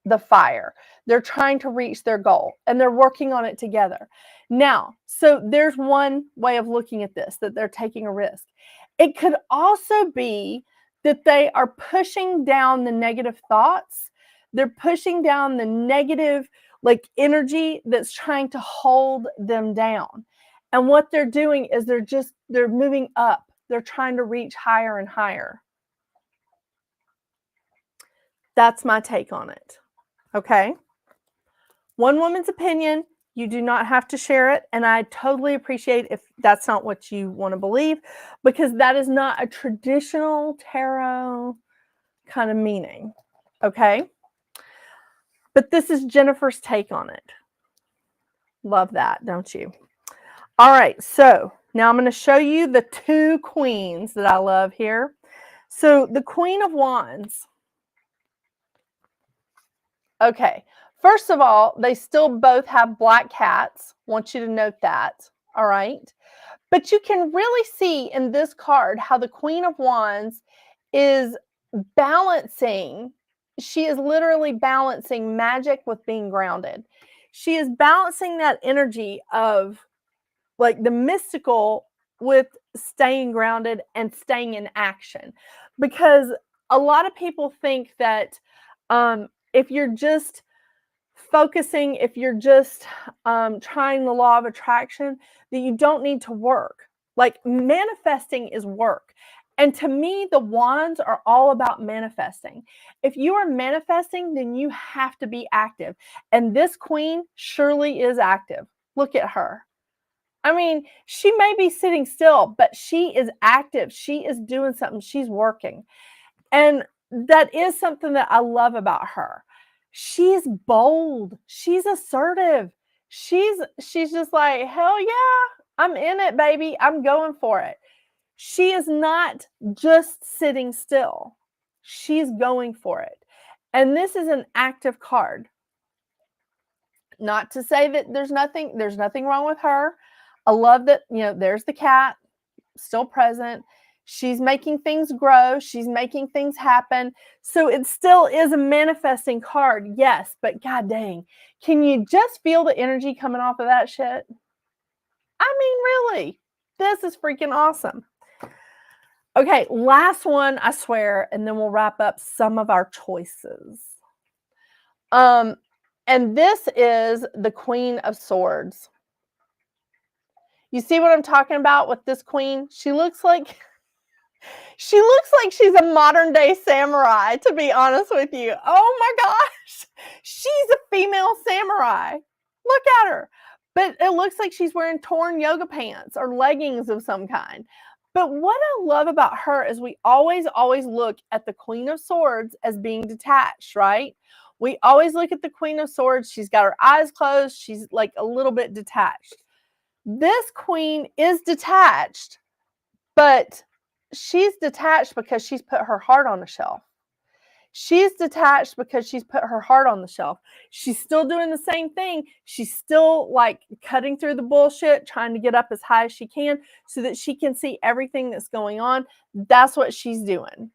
the fire. They're trying to reach their goal, and they're working on it together. Now, so there's one way of looking at this, that they're taking a risk. It could also be that they are pushing down the negative thoughts. They're pushing down the negative like energy that's trying to hold them down. And what they're doing is they're moving up. They're trying to reach higher and higher. That's my take on it. Okay? One woman's opinion. You do not have to share it. And I totally appreciate if that's not what you want to believe, because that is not a traditional tarot kind of meaning. Okay? But this is Jennifer's take on it. Love that, don't you? All right, so now I'm going to show you the two queens that I love here. So the Queen of Wands. Okay, first of all, they still both have black cats. Want you to note that, all right? But you can really see in this card how the Queen of Wands is balancing. She is literally balancing magic with being grounded. She is balancing that energy of like the mystical with staying grounded and staying in action. Because a lot of people think that if you're just focusing, if you're just trying the law of attraction, that you don't need to work. Like manifesting is work. And to me, the wands are all about manifesting. If you are manifesting, then you have to be active. And this queen surely is active. Look at her. I mean, she may be sitting still, but she is active. She is doing something. She's working. And that is something that I love about her. She's bold. She's assertive. She's just like, hell yeah, I'm in it, baby. I'm going for it. She is not just sitting still. She's going for it. And this is an active card. Not to say that there's nothing wrong with her. I love that, there's the cat still present. She's making things grow. She's making things happen. So it still is a manifesting card, yes, but god dang, can you just feel the energy coming off of that shit? I mean, really, this is freaking awesome. Okay, last one, I swear, and then we'll wrap up some of our choices. And this is the Queen of Swords. You see what I'm talking about with this queen? She looks like she's a modern day samurai, to be honest with you. Oh my gosh. She's a female samurai. Look at her. But it looks like she's wearing torn yoga pants or leggings of some kind. But what I love about her is we always look at the Queen of Swords as being detached, right? We always look at the Queen of Swords. She's got her eyes closed. She's like a little bit detached. This queen is detached, but she's detached because she's put her heart on the shelf. She's detached because she's put her heart on the shelf. She's still doing the same thing. She's still like cutting through the bullshit, trying to get up as high as she can so that she can see everything that's going on. That's what she's doing.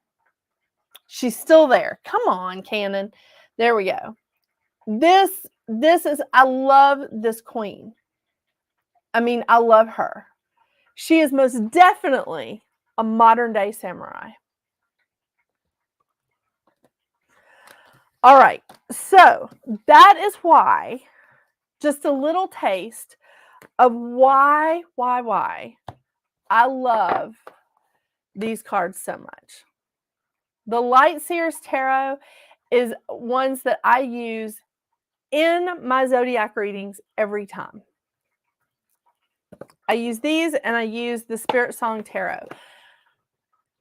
She's still there. Come on, Canon. There we go. This is, I love this queen. I mean, I love her. She is most definitely a modern day samurai. All right, so that is why, just a little taste of why I love these cards so much. The Light Seers Tarot is ones that I use in my zodiac readings every time. I use these and I use the Spirit Song Tarot.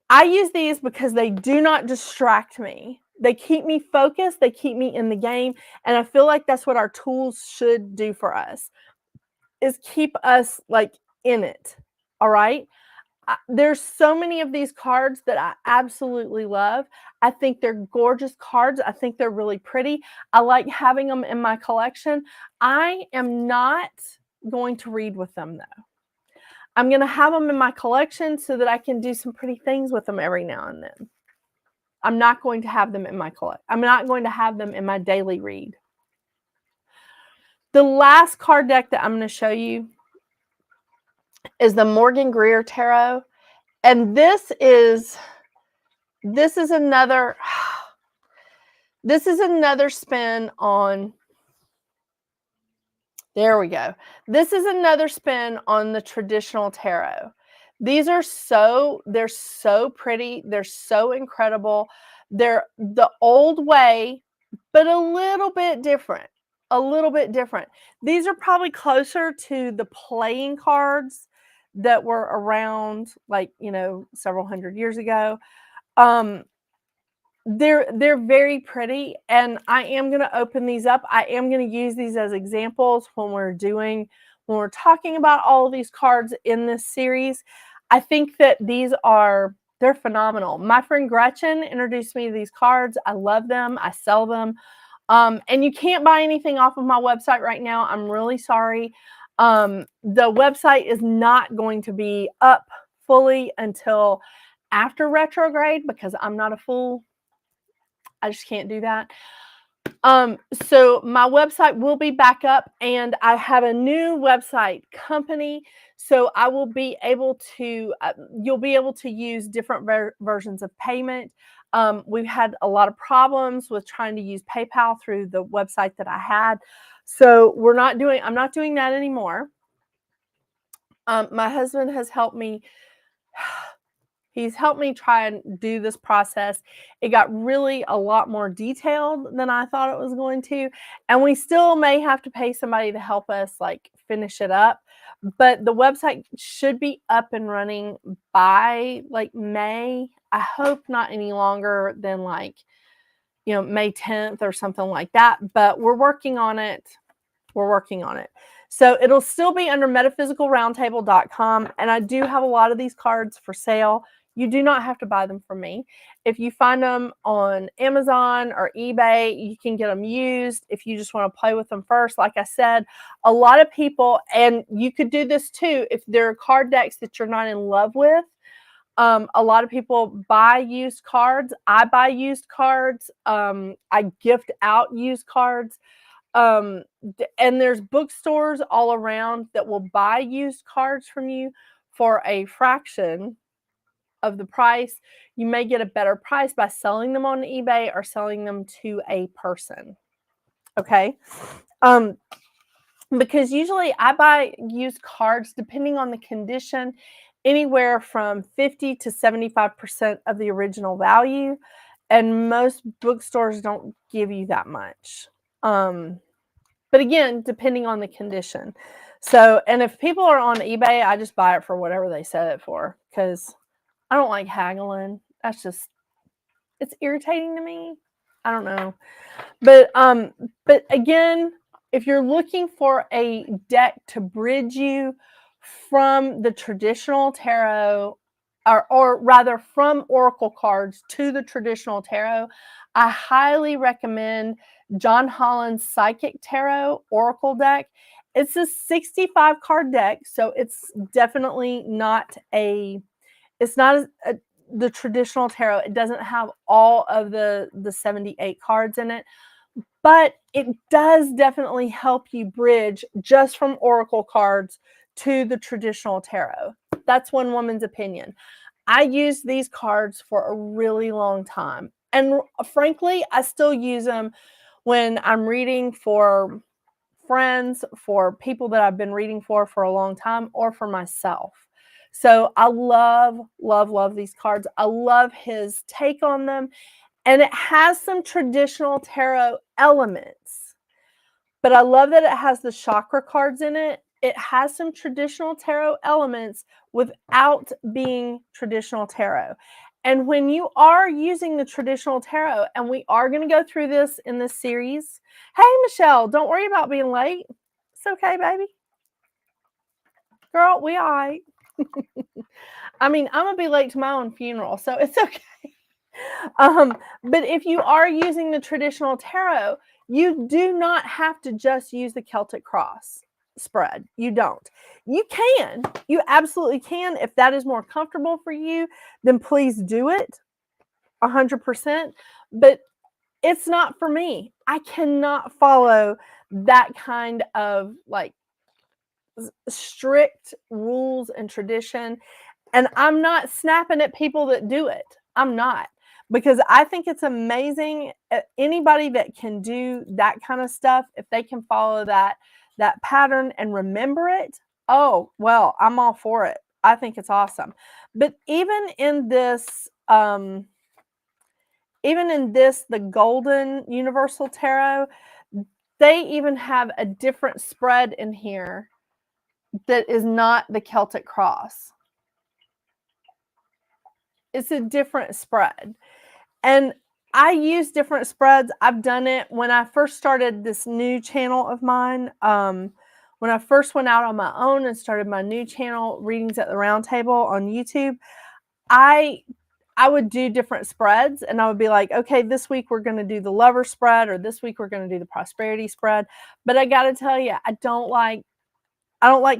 I use these because they do not distract me. They keep me focused. They keep me in the game. And I feel like that's what our tools should do for us, is keep us like in it. All right. There's so many of these cards that I absolutely love. I think they're gorgeous cards. I think they're really pretty. I like having them in my collection. I am not going to read with them though. I'm going to have them in my collection so that I can do some pretty things with them every now and then. I'm not going to have them in my collection. I'm not going to have them in my daily read. The last card deck that I'm going to show you is the Morgan Greer Tarot. And this is another spin on, there we go. This is another spin on the traditional tarot. These are they're so pretty. They're so incredible. They're the old way, but a little bit different. A little bit different. These are probably closer to the playing cards that were around, like, several hundred years ago. They're very pretty, and I am going to open these up. I am going to use these as examples when we're talking about all of these cards in this series. I think that these are They're phenomenal. My friend Gretchen introduced me to these cards. I love them. I sell them. And you can't buy anything off of my website right now. I'm really sorry. The website is not going to be up fully until after retrograde because I'm not a fool. I just can't do that. So my website will be back up, and I have a new website company. So I will be able to, you'll be able to use different versions of payment. We've had a lot of problems with trying to use PayPal through the website that I had. So I'm not doing that anymore. My husband has helped me. He's helped me try and do this process. It got really a lot more detailed than I thought it was going to. And we still may have to pay somebody to help us like finish it up. But the website should be up and running by like May. I hope not any longer than like, May 10th or something like that. But we're working on it. We're working on it. So it'll still be under metaphysicalroundtable.com. And I do have a lot of these cards for sale. You do not have to buy them from me. If you find them on Amazon or eBay, you can get them used if you just want to play with them first. Like I said, a lot of people, and you could do this too, if there are card decks that you're not in love with. A lot of people buy used cards. I buy used cards. I gift out used cards. And there's bookstores all around that will buy used cards from you for a fraction of the price. You may get a better price by selling them on eBay or selling them to a person. Okay. Because usually I buy used cards depending on the condition, anywhere from 50 to 75% of the original value. And most bookstores don't give you that much. But again, depending on the condition. So, and if people are on eBay, I just buy it for whatever they set it for because I don't like haggling. It's irritating to me. I don't know. But again, if you're looking for a deck to bridge you from the traditional tarot, or rather from oracle cards to the traditional tarot, I highly recommend John Holland's Psychic Tarot Oracle deck. It's a 65 card deck, so it's definitely not the traditional tarot. It doesn't have all of the 78 cards in it, but it does definitely help you bridge just from oracle cards to the traditional tarot. That's one woman's opinion. I used these cards for a really long time. And frankly, I still use them when I'm reading for friends, for people that I've been reading for a long time, or for myself. So I love, love, love these cards. I love his take on them. And it has some traditional tarot elements. But I love that it has the chakra cards in it. It has some traditional tarot elements without being traditional tarot. And when you are using the traditional tarot, and we are going to go through this in this series. Hey, Michelle, don't worry about being late. It's okay, baby. Girl, we all right. I mean, I'm going to be late to my own funeral, so it's okay. But if you are using the traditional tarot, you do not have to just use the Celtic cross spread. You don't. You can. You absolutely can. If that is more comfortable for you, then please do it 100%. But it's not for me. I cannot follow that kind of like strict rules and tradition. And I'm not snapping at people that do it. I'm not. Because I think it's amazing. Anybody that can do that kind of stuff, if they can follow that pattern and remember it, oh, well, I'm all for it. I think it's awesome. But even in this, the Golden Universal Tarot, they even have a different spread in here that is not the Celtic cross. It's a different spread. And I use different spreads. I've done it when I first started this new channel of mine. When I first went out on my own and started my new channel, Readings at the Round Table on YouTube, I I would do different spreads, and I would be like, okay, this week we're going to do the lover spread, or this week we're going to do the prosperity spread. But I got to tell you, I don't like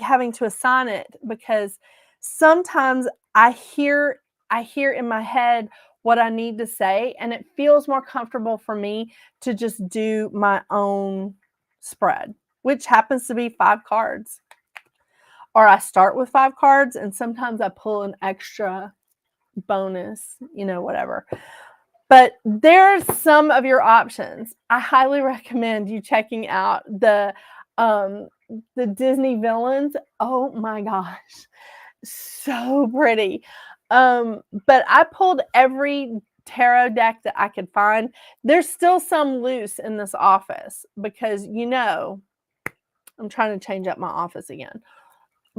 having to assign it, because sometimes I hear in my head what I need to say, and it feels more comfortable for me to just do my own spread, which happens to be 5 cards. Or I start with 5 cards, and sometimes I pull an extra bonus, whatever. But there's some of your options. I highly recommend you checking out the Disney villains. Oh my gosh, so pretty. But I pulled every tarot deck that I could find. There's still some loose in this office because, I'm trying to change up my office again.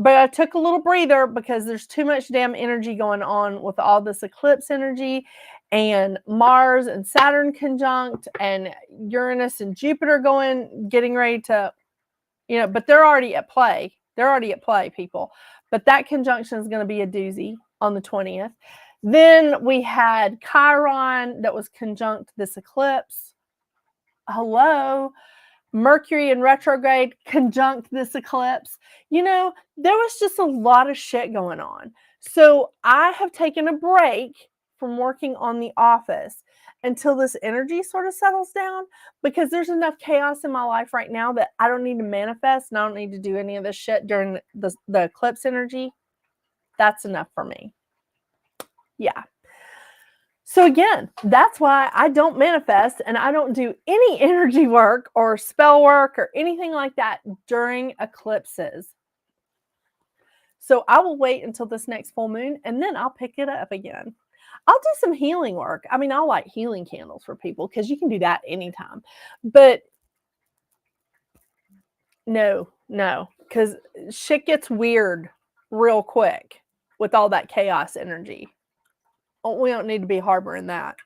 But I took a little breather because there's too much damn energy going on with all this eclipse energy, and Mars and Saturn conjunct, and Uranus and Jupiter getting ready to, but they're already at play. They're already at play, people. But that conjunction is going to be a doozy on the 20th. Then we had Chiron that was conjunct this eclipse. Hello. Mercury in retrograde conjunct this eclipse. There was just a lot of shit going on. So I have taken a break from working on the office until this energy sort of settles down, because there's enough chaos in my life right now that I don't need to manifest, and I don't need to do any of this shit during the eclipse energy. That's enough for me. Yeah. So again, that's why I don't manifest, and I don't do any energy work or spell work or anything like that during eclipses. So I will wait until this next full moon, and then I'll pick it up again. I'll do some healing work. I mean, I'll light healing candles for people, because you can do that anytime. But no, because shit gets weird real quick with all that chaos energy. We don't need to be harboring that.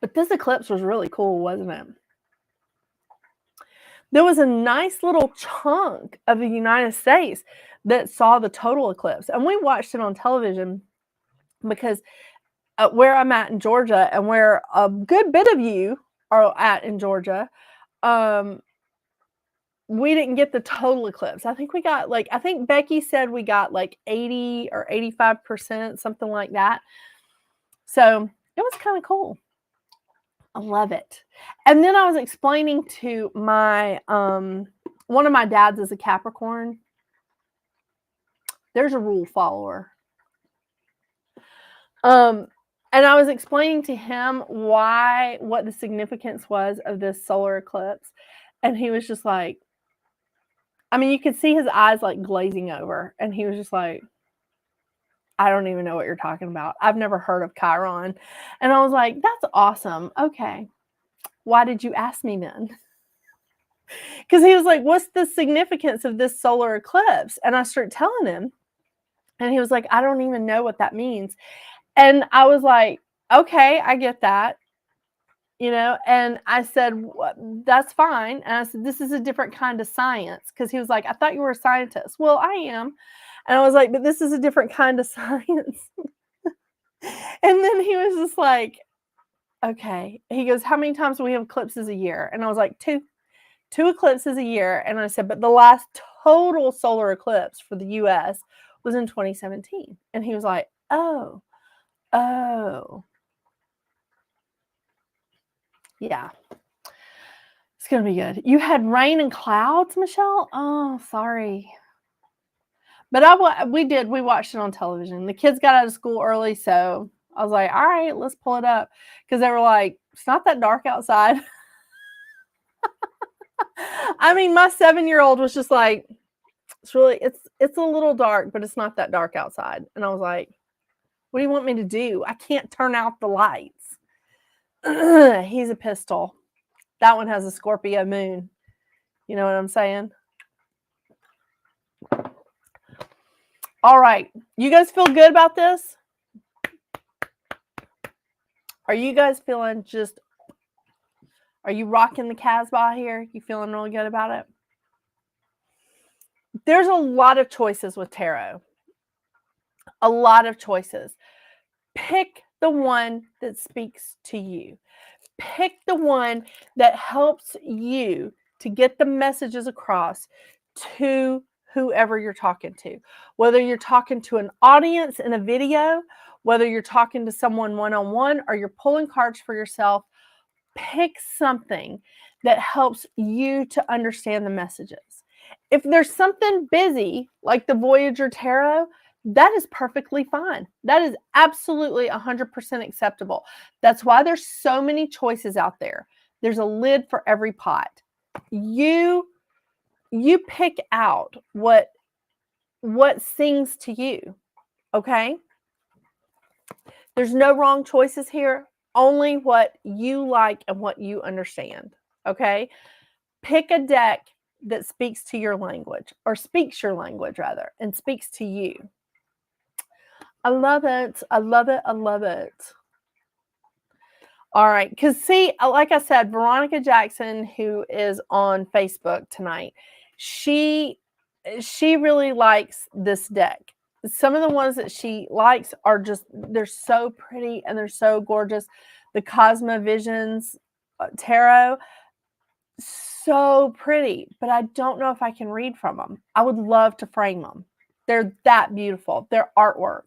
But this eclipse was really cool, wasn't it? There was a nice little chunk of the United States that saw the total eclipse. And we watched it on television because where I'm at in Georgia, and where a good bit of you are at in Georgia, we didn't get the total eclipse. I think we got I think Becky said we got 80 or 85%, something like that. So it was kind of cool. I love it. And then I was explaining to my, one of my dads is a Capricorn. There's a rule follower. And I was explaining to him what the significance was of this solar eclipse. And he was just like, I mean, you could see his eyes glazing over. And he was just like, I don't even know what you're talking about. I've never heard of Chiron. And I was like, that's awesome. Okay. Why did you ask me then? Because he was like, what's the significance of this solar eclipse? And I started telling him. And he was like, I don't even know what that means. And I was like, okay, I get that. And I said, that's fine. And I said, this is a different kind of science. Because he was like, I thought you were a scientist. Well, I am. And I was like, but this is a different kind of science. And then he was just like, okay. He goes, how many times do we have eclipses a year? And I was like, 2 eclipses a year. And I said, but the last total solar eclipse for the US was in 2017. And he was like, oh. Yeah. It's going to be good. You had rain and clouds, Michelle? Oh, sorry. But we watched it on television. The kids got out of school early, so I was like, all right, let's pull it up. Because they were like, it's not that dark outside. I mean, my 7-year-old was just like, it's a little dark, but it's not that dark outside. And I was like, what do you want me to do? I can't turn out the lights. He's a pistol. That one has a Scorpio moon. You know what I'm saying? All right. You guys feel good about this? Are you guys feeling are you rocking the Casbah here? You feeling really good about it? There's a lot of choices with tarot. A lot of choices. Pick the one that speaks to you. Pick the one that helps you to get the messages across to whoever you're talking to. Whether you're talking to an audience in a video, whether you're talking to someone one-on-one, or you're pulling cards for yourself, pick something that helps you to understand the messages. If there's something busy, like the Voyager Tarot, that is perfectly fine. That is absolutely 100% acceptable. That's why there's so many choices out there. There's a lid for every pot. You pick out what sings to you, okay? There's no wrong choices here, only what you like and what you understand, okay? Pick a deck that speaks to your language, or speaks your language rather, and speaks to you. I love it. I love it. I love it. All right. Because see, like I said, Veronica Jackson, who is on Facebook tonight, she really likes this deck. Some of the ones that she likes are just, they're so pretty and they're so gorgeous. The Cosmovisions Tarot, so pretty, but I don't know if I can read from them. I would love to frame them. They're that beautiful. They're artwork.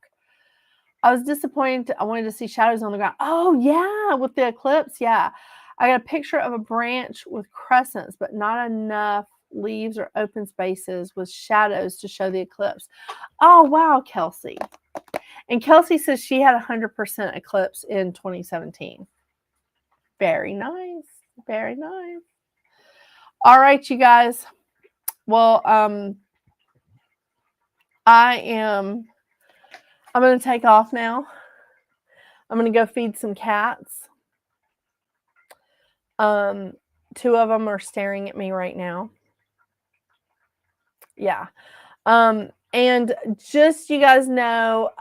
I was disappointed. I wanted to see shadows on the ground. Oh, yeah, with the eclipse. Yeah. I got a picture of a branch with crescents, but not enough leaves or open spaces with shadows to show the eclipse. Oh, wow, Kelsey. And Kelsey says she had 100% eclipse in 2017. Very nice. Very nice. All right, you guys. Well, I'm going to take off now. I'm going to go feed some cats. 2 of them are staring at me right now. Yeah. And just, you guys know,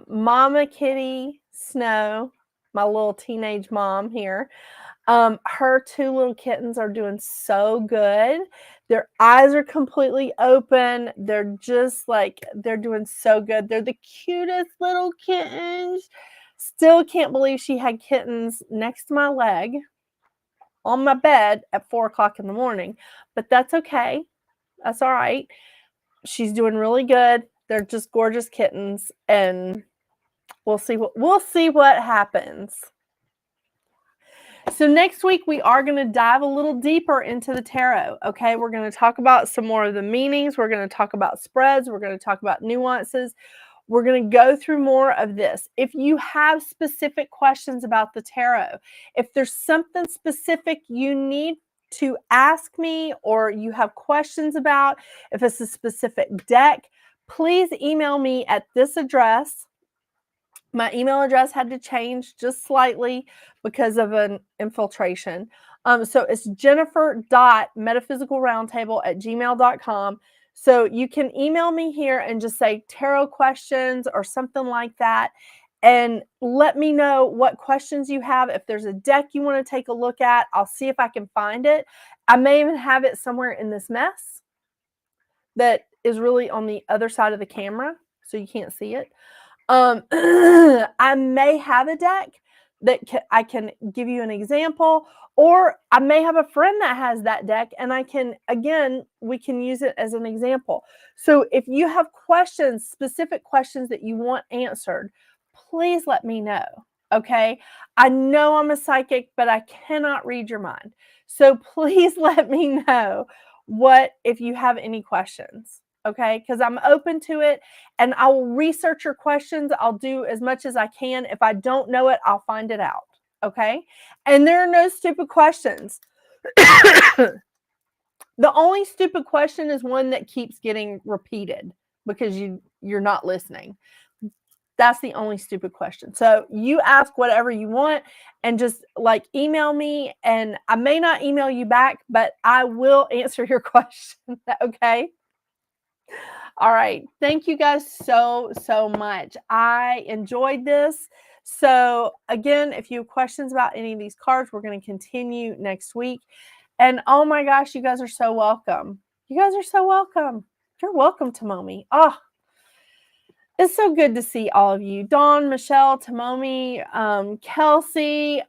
Mama Kitty Snow, my little teenage mom here, her 2 little kittens are doing so good. Their eyes are completely open. They're just like, they're doing so good. They're the cutest little kittens. Still can't believe she had kittens next to my leg on my bed at 4 o'clock in the morning, but that's okay. That's all right. She's doing really good. They're just gorgeous kittens, and we'll see what happens. So next week we are going to dive a little deeper into the tarot. Okay, we're going to talk about some more of the meanings. We're going to talk about spreads. We're going to talk about nuances. We're going to go through more of this. If you have specific questions about the tarot, if there's something specific you need to ask me, or you have questions about, if it's a specific deck, please email me at this address. My email address had to change just slightly because of an infiltration. So it's jennifer.metaphysicalroundtable@gmail.com. So you can email me here and just say tarot questions or something like that, and let me know what questions you have. If there's a deck you want to take a look at, I'll see if I can find it. I may even have it somewhere in this mess that is really on the other side of the camera, so you can't see it. I may have a deck that I can give you an example, or I may have a friend that has that deck, and we can use it as an example. So if you have questions, specific questions that you want answered, please let me know. Okay. I know I'm a psychic, but I cannot read your mind. So please let me know if you have any questions. Okay, because I'm open to it, and I will research your questions. I'll do as much as I can. If I don't know it, I'll find it out. Okay, and there are no stupid questions. The only stupid question is one that keeps getting repeated because you're not listening. That's the only stupid question. So you ask whatever you want, and just like email me, and I may not email you back, but I will answer your question. Okay. All right. Thank you guys so much. I enjoyed this. So again, if you have questions about any of these cards, we're going to continue next week. And oh my gosh, you guys are so welcome. You guys are so welcome. You're welcome, Tomomi. Oh, It's so good to see all of you. Dawn, Michelle, Tomomi, Kelsey,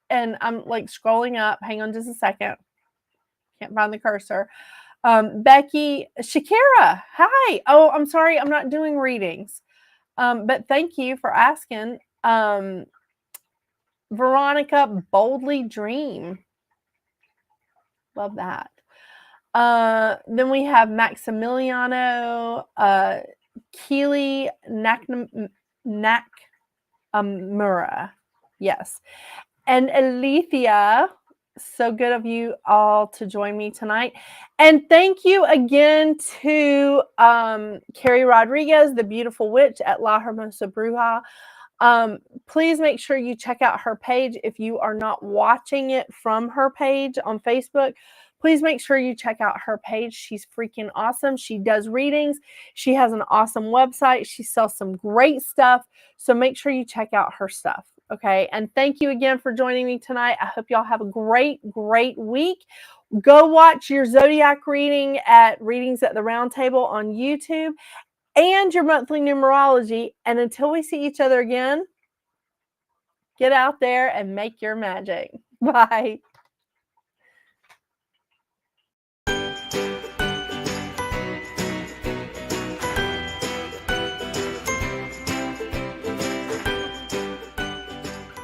and I'm like scrolling up. Hang on just a second. Can't find the cursor. Becky, Shakira, hi. Oh, I'm sorry, I'm not doing readings. But thank you for asking. Veronica, Boldly Dream. Love that. Then we have Maximiliano, Keely Nakamura. Yes. And Alethea, so good of you all to join me tonight. And thank you again to Carrie Rodriguez, the beautiful witch at La Hermosa Bruja. Please make sure you check out her page. If you are not watching it from her page on Facebook, please make sure you check out her page. She's freaking awesome. She does readings. She has an awesome website. She sells some great stuff. So make sure you check out her stuff. Okay. And thank you again for joining me tonight. I hope y'all have a great, great week. Go watch your zodiac reading at Readings at the Round Table on YouTube and your monthly numerology. And until we see each other again, get out there and make your magic. Bye.